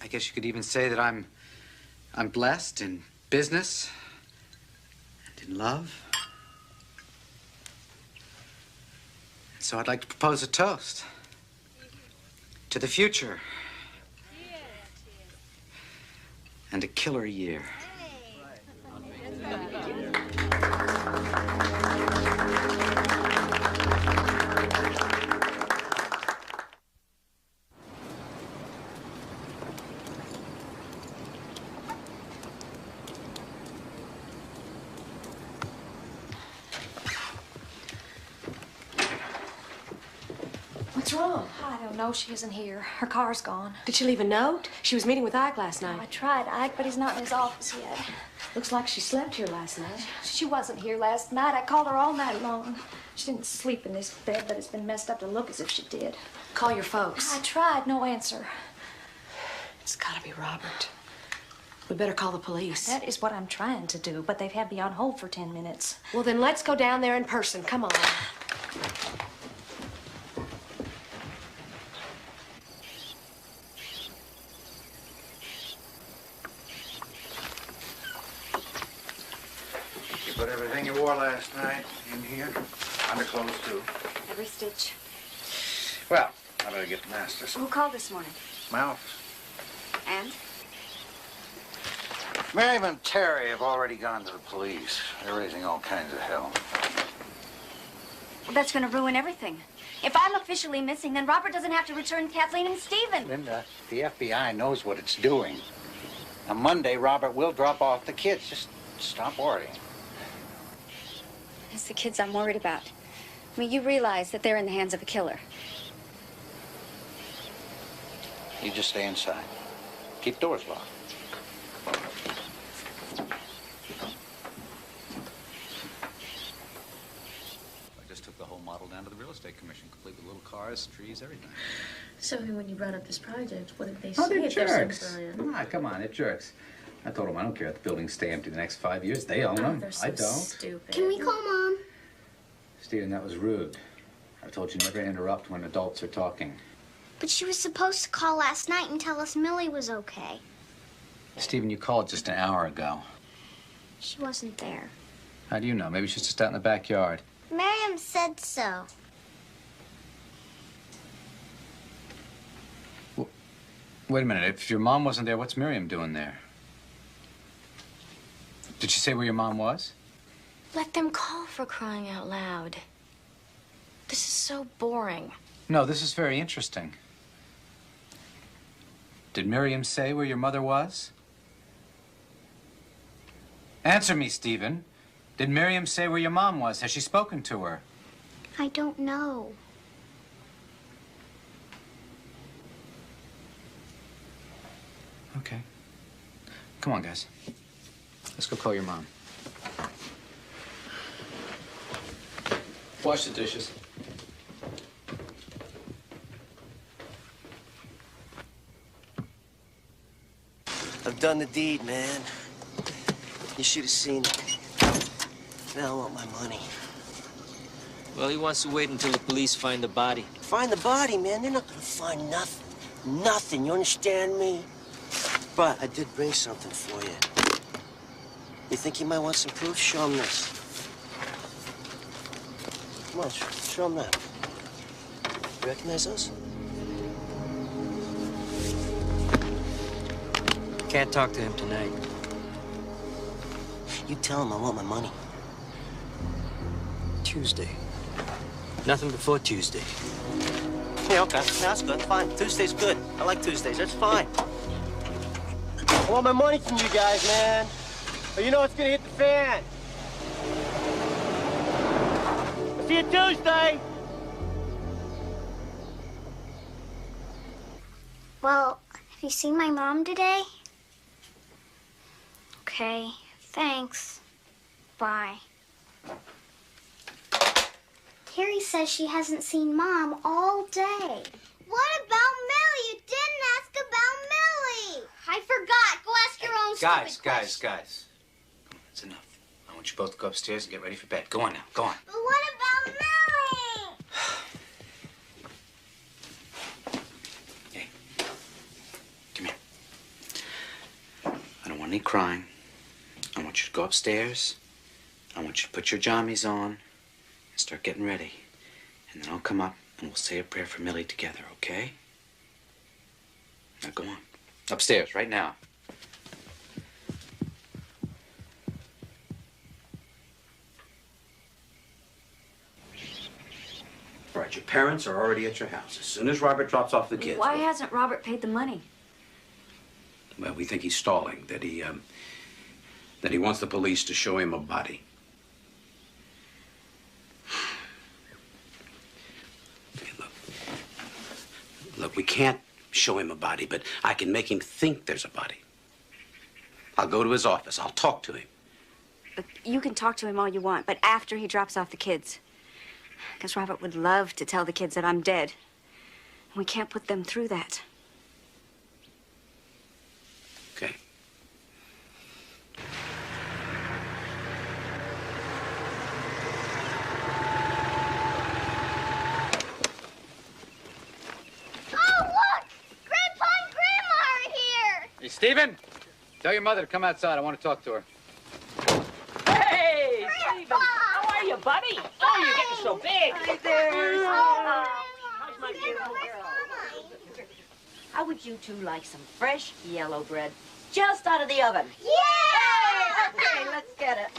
I guess you could even say that I'm blessed in business and in love. So I'd like to propose a toast to the future and a killer year. What's wrong? I don't know. She isn't here. Her car's gone. Did she leave a note? She was meeting with Ike last night. I tried Ike, but he's not in his office yet. Looks like she slept here last night. She wasn't here last night. I called her all night long. She didn't sleep in this bed, but it's been messed up to look as if she did. Call your folks. I tried. No answer. It's gotta be Robert. We better call the police. That is what I'm trying to do, but they've had me on hold for 10 minutes. Well, then let's go down there in person. Come on. You put everything you wore last night in here? Underclothes, too? Every stitch. Well, I better get to Masters. Who called this morning? My office. And? Miriam and Terry have already gone to the police. They're raising all kinds of hell. Well, that's going to ruin everything. If I'm officially missing, then Robert doesn't have to return Kathleen and Stephen. Linda, the FBI knows what it's doing. On Monday, Robert will drop off the kids. Just stop worrying. It's the kids I'm worried about. I mean, you realize that they're in the hands of a killer. You just stay inside. Keep doors locked. just took the whole model down to the real estate commission, complete with little cars, trees, everything. So when you brought up this project, what did they Oh, say? they're if so jerks. brilliant? Ah, come on, they're jerks. I told them I don't care if the buildings stay empty the next 5 years. They own them. They're so I don't. stupid. Can we call Mom? Stephen, that was rude. I told you never interrupt when adults are talking. But she was supposed to call last night and tell us Millie was okay. Stephen, you called just an hour ago. She wasn't there. How do you know? Maybe she's just out in the backyard. Miriam said so. Wait a minute. If your mom wasn't there, what's Miriam doing there? Did she say where your mom was? Let them call, for crying out loud. This is so boring. No, this is very interesting. Did Miriam say where your mother was? Answer me, Stephen. Did Miriam say where your mom was? Has she spoken to her? I don't know. Okay. Come on, guys. Let's go call your mom. Wash the dishes. I've done the deed, man. You should have seen it. Now I want my money. Well, he wants to wait until the police find the body. Find the body, man. They're not gonna find nothing. Nothing, you understand me? But I did bring something for you. You think you might want some proof? Show him this. Come on, show him that. You recognize those? Can't talk to him tonight. You tell him I want my money. Tuesday. Nothing before Tuesday. Yeah, okay. That's good. Fine. Tuesday's good. I like Tuesdays. That's fine. I want my money from you guys, man. Or you know it's gonna hit the fan. I'll see you Tuesday. Well, have you seen my mom today? Okay, thanks. Bye. Carrie says she hasn't seen Mom all day. What about Millie? You didn't ask about Millie. I forgot. Go ask your own Guys, stupid guys, guys. Come on, it's enough. I want you both to go upstairs and get ready for bed. Go on now. Go on. But what about Millie? Hey. Come here. I don't want any crying. I want you to go upstairs. I want you to put your jammies on and start getting ready. And then I'll come up and we'll say a prayer for Millie together, okay? Now go on. Upstairs, right now. All right, your parents are already at your house. As soon as Robert drops off the kids. Why hasn't Robert paid the money? Well, we think he's stalling, that he wants the police to show him a body. Okay, look, we can't show him a body, but I can make him think there's a body. I'll go to his office. I'll talk to him. But you can talk to him all you want, but after he drops off the kids. Because Robert would love to tell the kids that I'm dead. And we can't put them through that. Okay. Oh, look! Grandpa and Grandma are here! Hey, Stephen, tell your mother to come outside. I want to talk to her. Hey, Stephen. How are you, buddy? Oh, you're getting so big. Hi there. How's my beautiful girl? How would you two like some fresh yellow bread just out of the oven? Yeah! Okay, let's get it.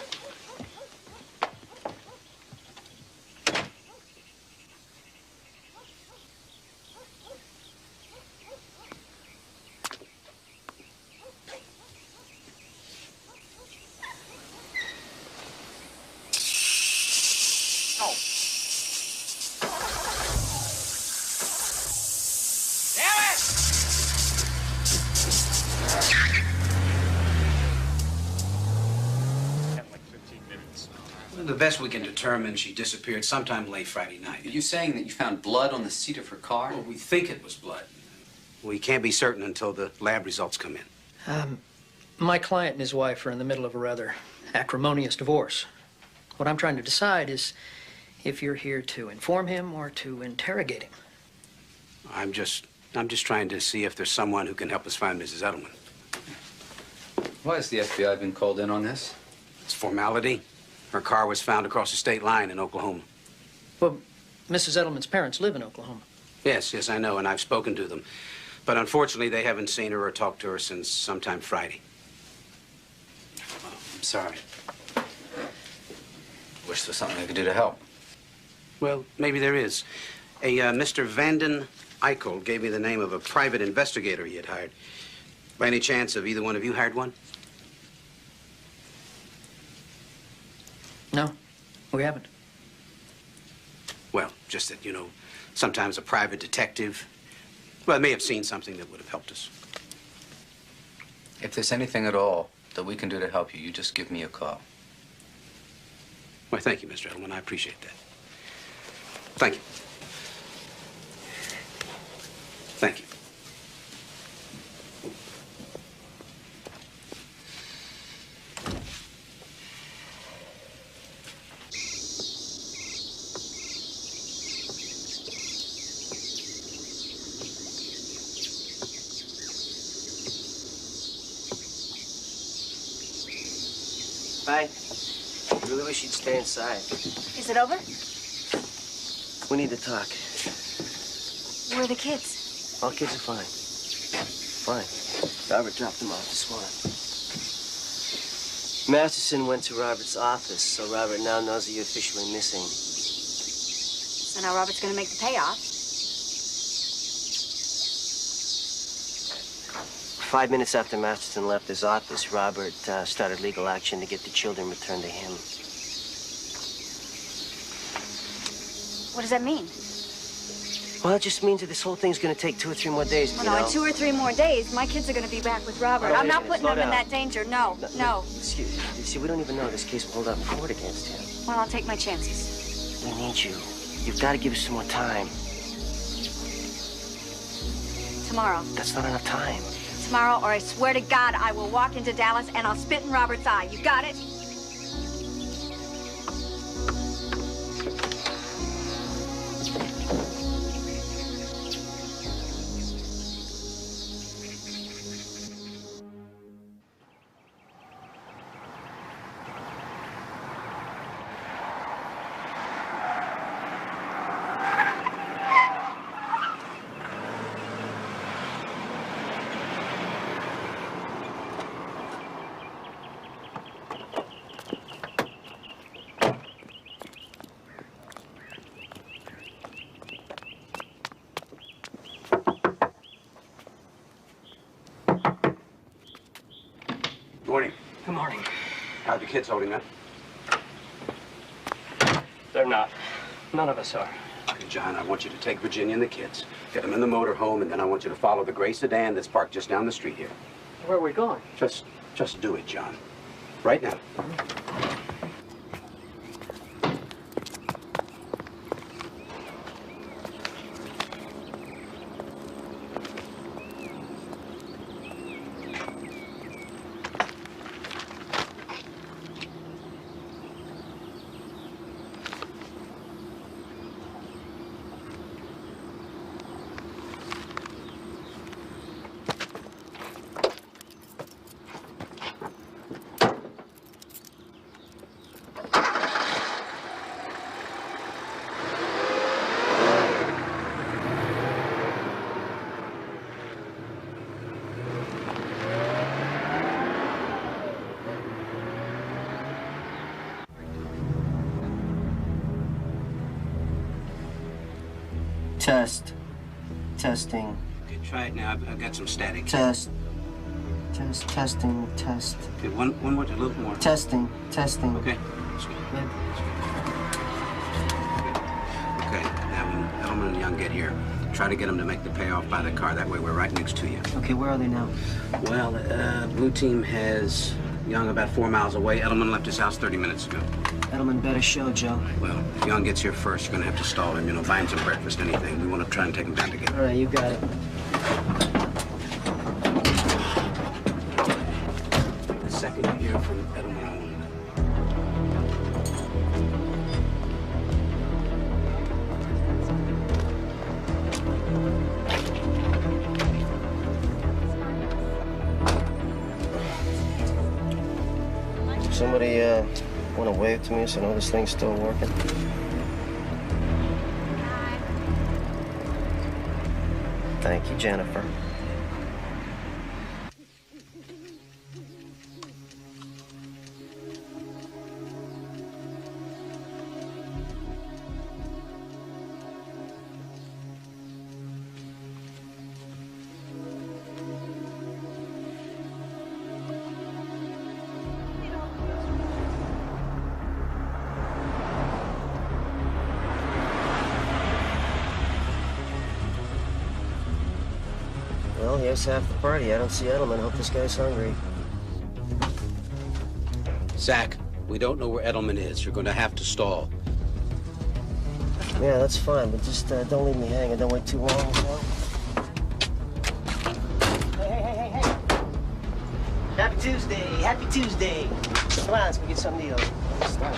the best we can determine, she disappeared sometime late Friday night. Are you saying that you found blood on the seat of her car? Well, we think it was blood. We can't be certain until the lab results come in. My client and his wife are in the middle of a rather acrimonious divorce. What I'm trying to decide is if you're here to inform him or to interrogate him. I'm just trying to see if there's someone who can help us find Mrs. Edelman. Why has the FBI been called in on this? It's formality. Her car was found across the state line in Oklahoma. Well, Mrs. Edelman's parents live in Oklahoma. Yes, I know, and I've spoken to them. But unfortunately, they haven't seen her or talked to her since sometime Friday. Well, I'm sorry. Wish there was something I could do to help. Well, maybe there is. A Mr. Vanden Eichel gave me the name of a private investigator he had hired. By any chance, have either one of you hired one? No, we haven't. Well, just that, sometimes a private detective, well, may have seen something that would have helped us. If there's anything at all that we can do to help you, you just give me a call. Well, thank you, Mr. Edelman. I appreciate that. Thank you. Thank you. Bye. I really wish you'd stay inside. Is it over? We need to talk. Where are the kids? All kids are fine. Fine. Robert dropped them off this morning. Masterson went to Robert's office, so Robert now knows that you're officially missing. So now Robert's gonna make the payoff. 5 minutes after Masterson left his office, Robert started legal action to get the children returned to him. What does that mean? Well, it just means that this whole thing's gonna take 2 or 3 more days, Well, you no, know? in 2 or 3 more days, my kids are gonna be back with Robert. Oh, I'm wait a not minute, putting slow them in down. that danger. No, no. Excuse me. See, we don't even know this case will hold up in court against him. Well, I'll take my chances. We need you. You've got to give us some more time. Tomorrow. That's not enough time. Tomorrow, or I swear to God, I will walk into Dallas and I'll spit in Robert's eye. You got it? Morning. Good morning. How are the kids holding up? They're not. None of us are. Okay, John, I want you to take Virginia and the kids, get them in the motor home, and then I want you to follow the gray sedan that's parked just down the street here. Where are we going? Just do it, John. Right now. Test. Testing. Okay, try it now. I've got some static. Test. Testing. Test. Okay, one more, a little more. Testing. Okay. That's good. Okay, now when Edelman and Young get here, try to get them to make the payoff by the car. That way we're right next to you. Okay, where are they now? Well, Blue Team has Young about 4 miles away. Edelman left his house 30 minutes ago. Edelman better show, Joe. Well, if Young gets here first, you're gonna have to stall him. You know, buy him some breakfast, anything. We want to try and take him down together. All right, you got it. The second you hear from Edelman, I want to know. Somebody want to wave to me so I know this thing's still working? Thank you, Jennifer. Well, here's half the party. I don't see Edelman. Hope this guy's hungry. Zach, we don't know where Edelman is. You're going to have to stall. Yeah, that's fine, but just don't leave me hanging. Don't wait too long, you know? Hey. Happy Tuesday. Happy Tuesday. Come on, let's go get something to eat. Start.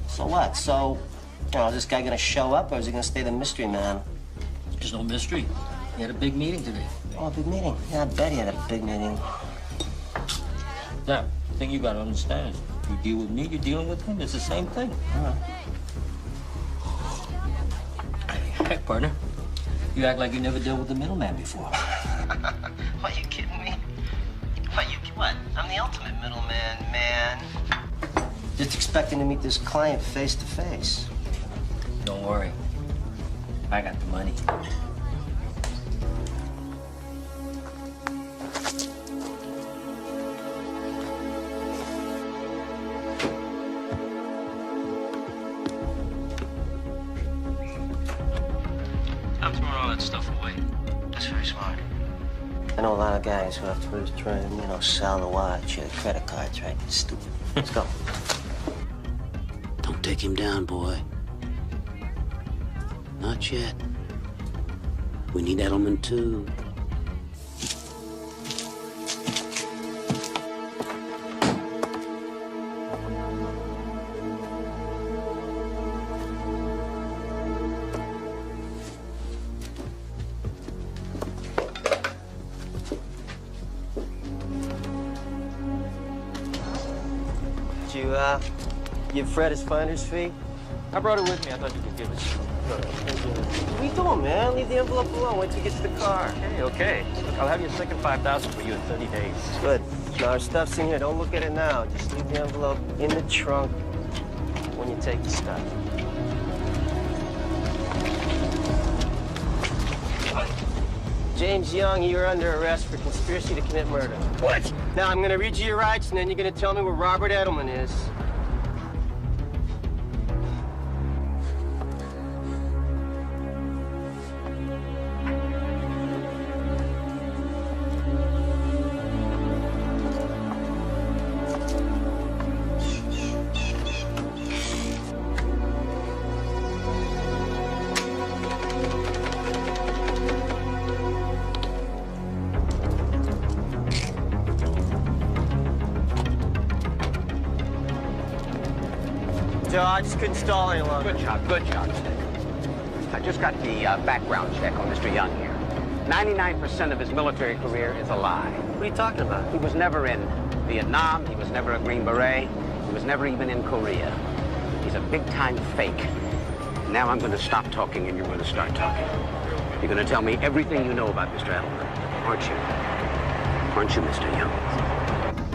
So what? So, you know, is this guy gonna show up, or is he gonna stay the mystery man? There's no mystery. He had a big meeting today. Oh, a big meeting? Yeah, I bet he had a big meeting. Now, the thing you gotta understand, you deal with me, you're dealing with him. It's the same thing. Heck, partner, you act like you never dealt with the middleman before. Are you kidding me? What? I'm the ultimate middleman, man. Just expecting to meet this client face to face. Don't worry. I got the money. I'm throwing all that stuff away. That's very smart. I know a lot of guys who have to try and, you know, sell the watch or the credit cards, right? It's stupid. Let's go. Don't take him down, boy. Not yet. We need Edelman, too. Did you, give Fred his finder's fee? I brought it with me. I thought you could give it to me. What are you doing, man? Leave the envelope alone. Wait till you get to the car. Okay. Look, I'll have your second $5,000 for you in 30 days. Good. Now, our stuff's in here. Don't look at it now. Just leave the envelope in the trunk when you take the stuff. James Young, you're under arrest for conspiracy to commit murder. What? Now, I'm going to read you your rights, and then you're going to tell me where Robert Edelman is. Joe, I just couldn't stall any longer. Good job, Stick. I just got the background check on Mr. Young here. 99% of his military career is a lie. What are you talking about? He was never in Vietnam. He was never a Green Beret. He was never even in Korea. He's a big-time fake. Now I'm going to stop talking and you're going to start talking. You're going to tell me everything you know about Mr. Edelman, aren't you? Aren't you, Mr. Young?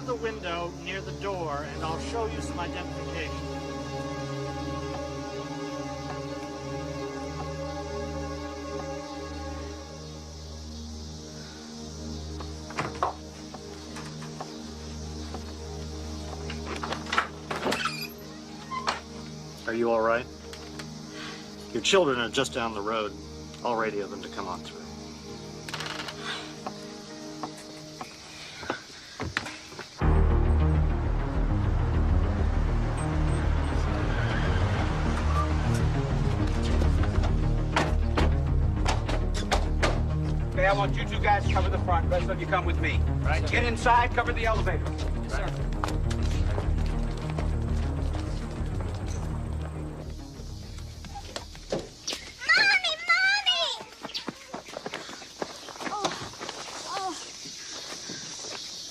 to the window near the door, and I'll show you some identification. Are you all right? Your children are just down the road. I'll radio them to come on through. Okay, I want you two guys to cover the front. Rest of you come with me. Right. Get inside, cover the elevator. Yes, sir.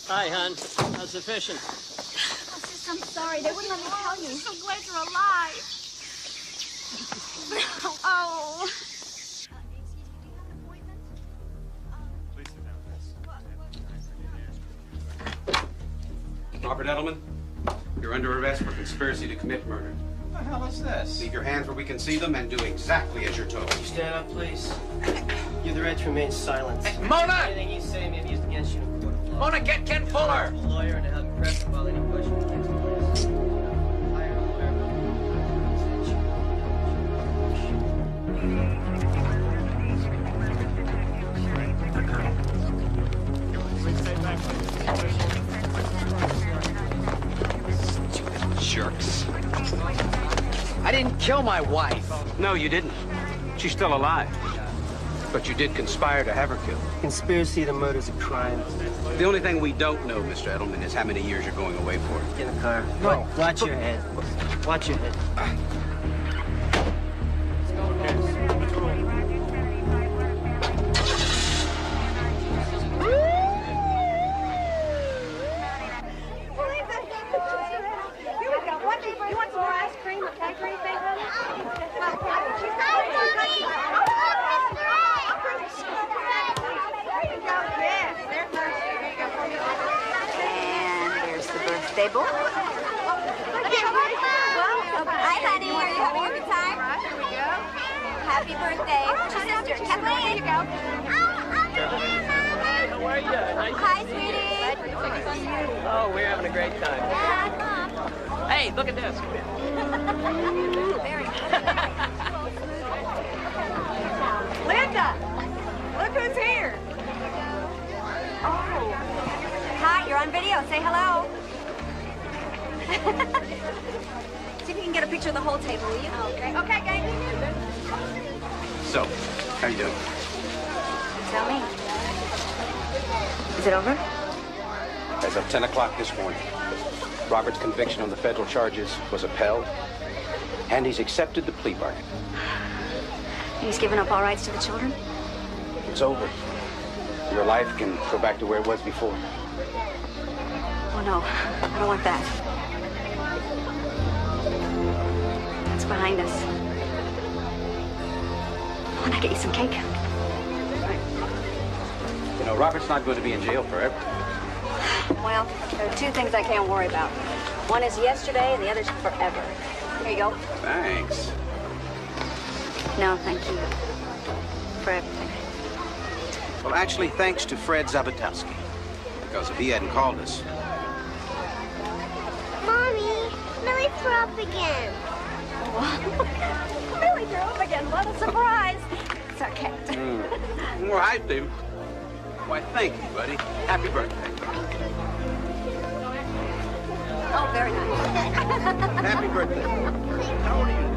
Hi, hon. How's the fishing? Oh, sis, I'm sorry. They wouldn't let me tell you. I'm so glad you're alive. Oh. Robert Edelman, you're under arrest for conspiracy to commit murder. What the hell is this? Leave your hands where we can see them and do exactly as you're told. You stand up, please. You have the right to remain silent. Hey, Mona! Anything you say may be used against you in a court of law. Mona, get Ken Fuller! A lawyer and to help you press while any question takes place. Hire a lawyer. Jerks. I didn't kill my wife. No, you didn't. She's still alive. But you did conspire to have her killed. Conspiracy to murder is a crime. The only thing we don't know, Mr. Edelman, is how many years you're going away for. Get in the car. No. Watch your head. Watch your head. You want some more ice cream or cake or anything, honey? And there's the birthday boy. Hi, honey. Are you having a good time? Here we go. Happy birthday. Where's your sister? Kathleen. Here you go. How are you? Nice Hi, to see you. sweetie. Oh, we're having a great time. Hey, look at this. Come here. Very Linda, look who's here. Oh. Hi, you're on video. Say hello. See if you can get a picture of the whole table, will you? Okay. Okay, gang. So, how you doing? Tell me. Is it over? As of 10 o'clock this morning, Robert's conviction on the federal charges was upheld, and he's accepted the plea bargain. He's given up all rights to the children? It's over. Your life can go back to where it was before. Oh, no. I don't want that. It's behind us. Why not get you some cake? You know, Robert's not going to be in jail forever. Well, there are two things I can't worry about. One is yesterday, and the other's forever. Here you go. Thanks. No, thank you. For everything. Well, actually, thanks to Fred Zabatowski. Because if he hadn't called us... Mommy, Millie threw up again. Millie threw up again. What a surprise. It's our cat. Well, I do. Why, thank you, buddy. Happy birthday. Oh, very nice. Happy birthday. How old are you?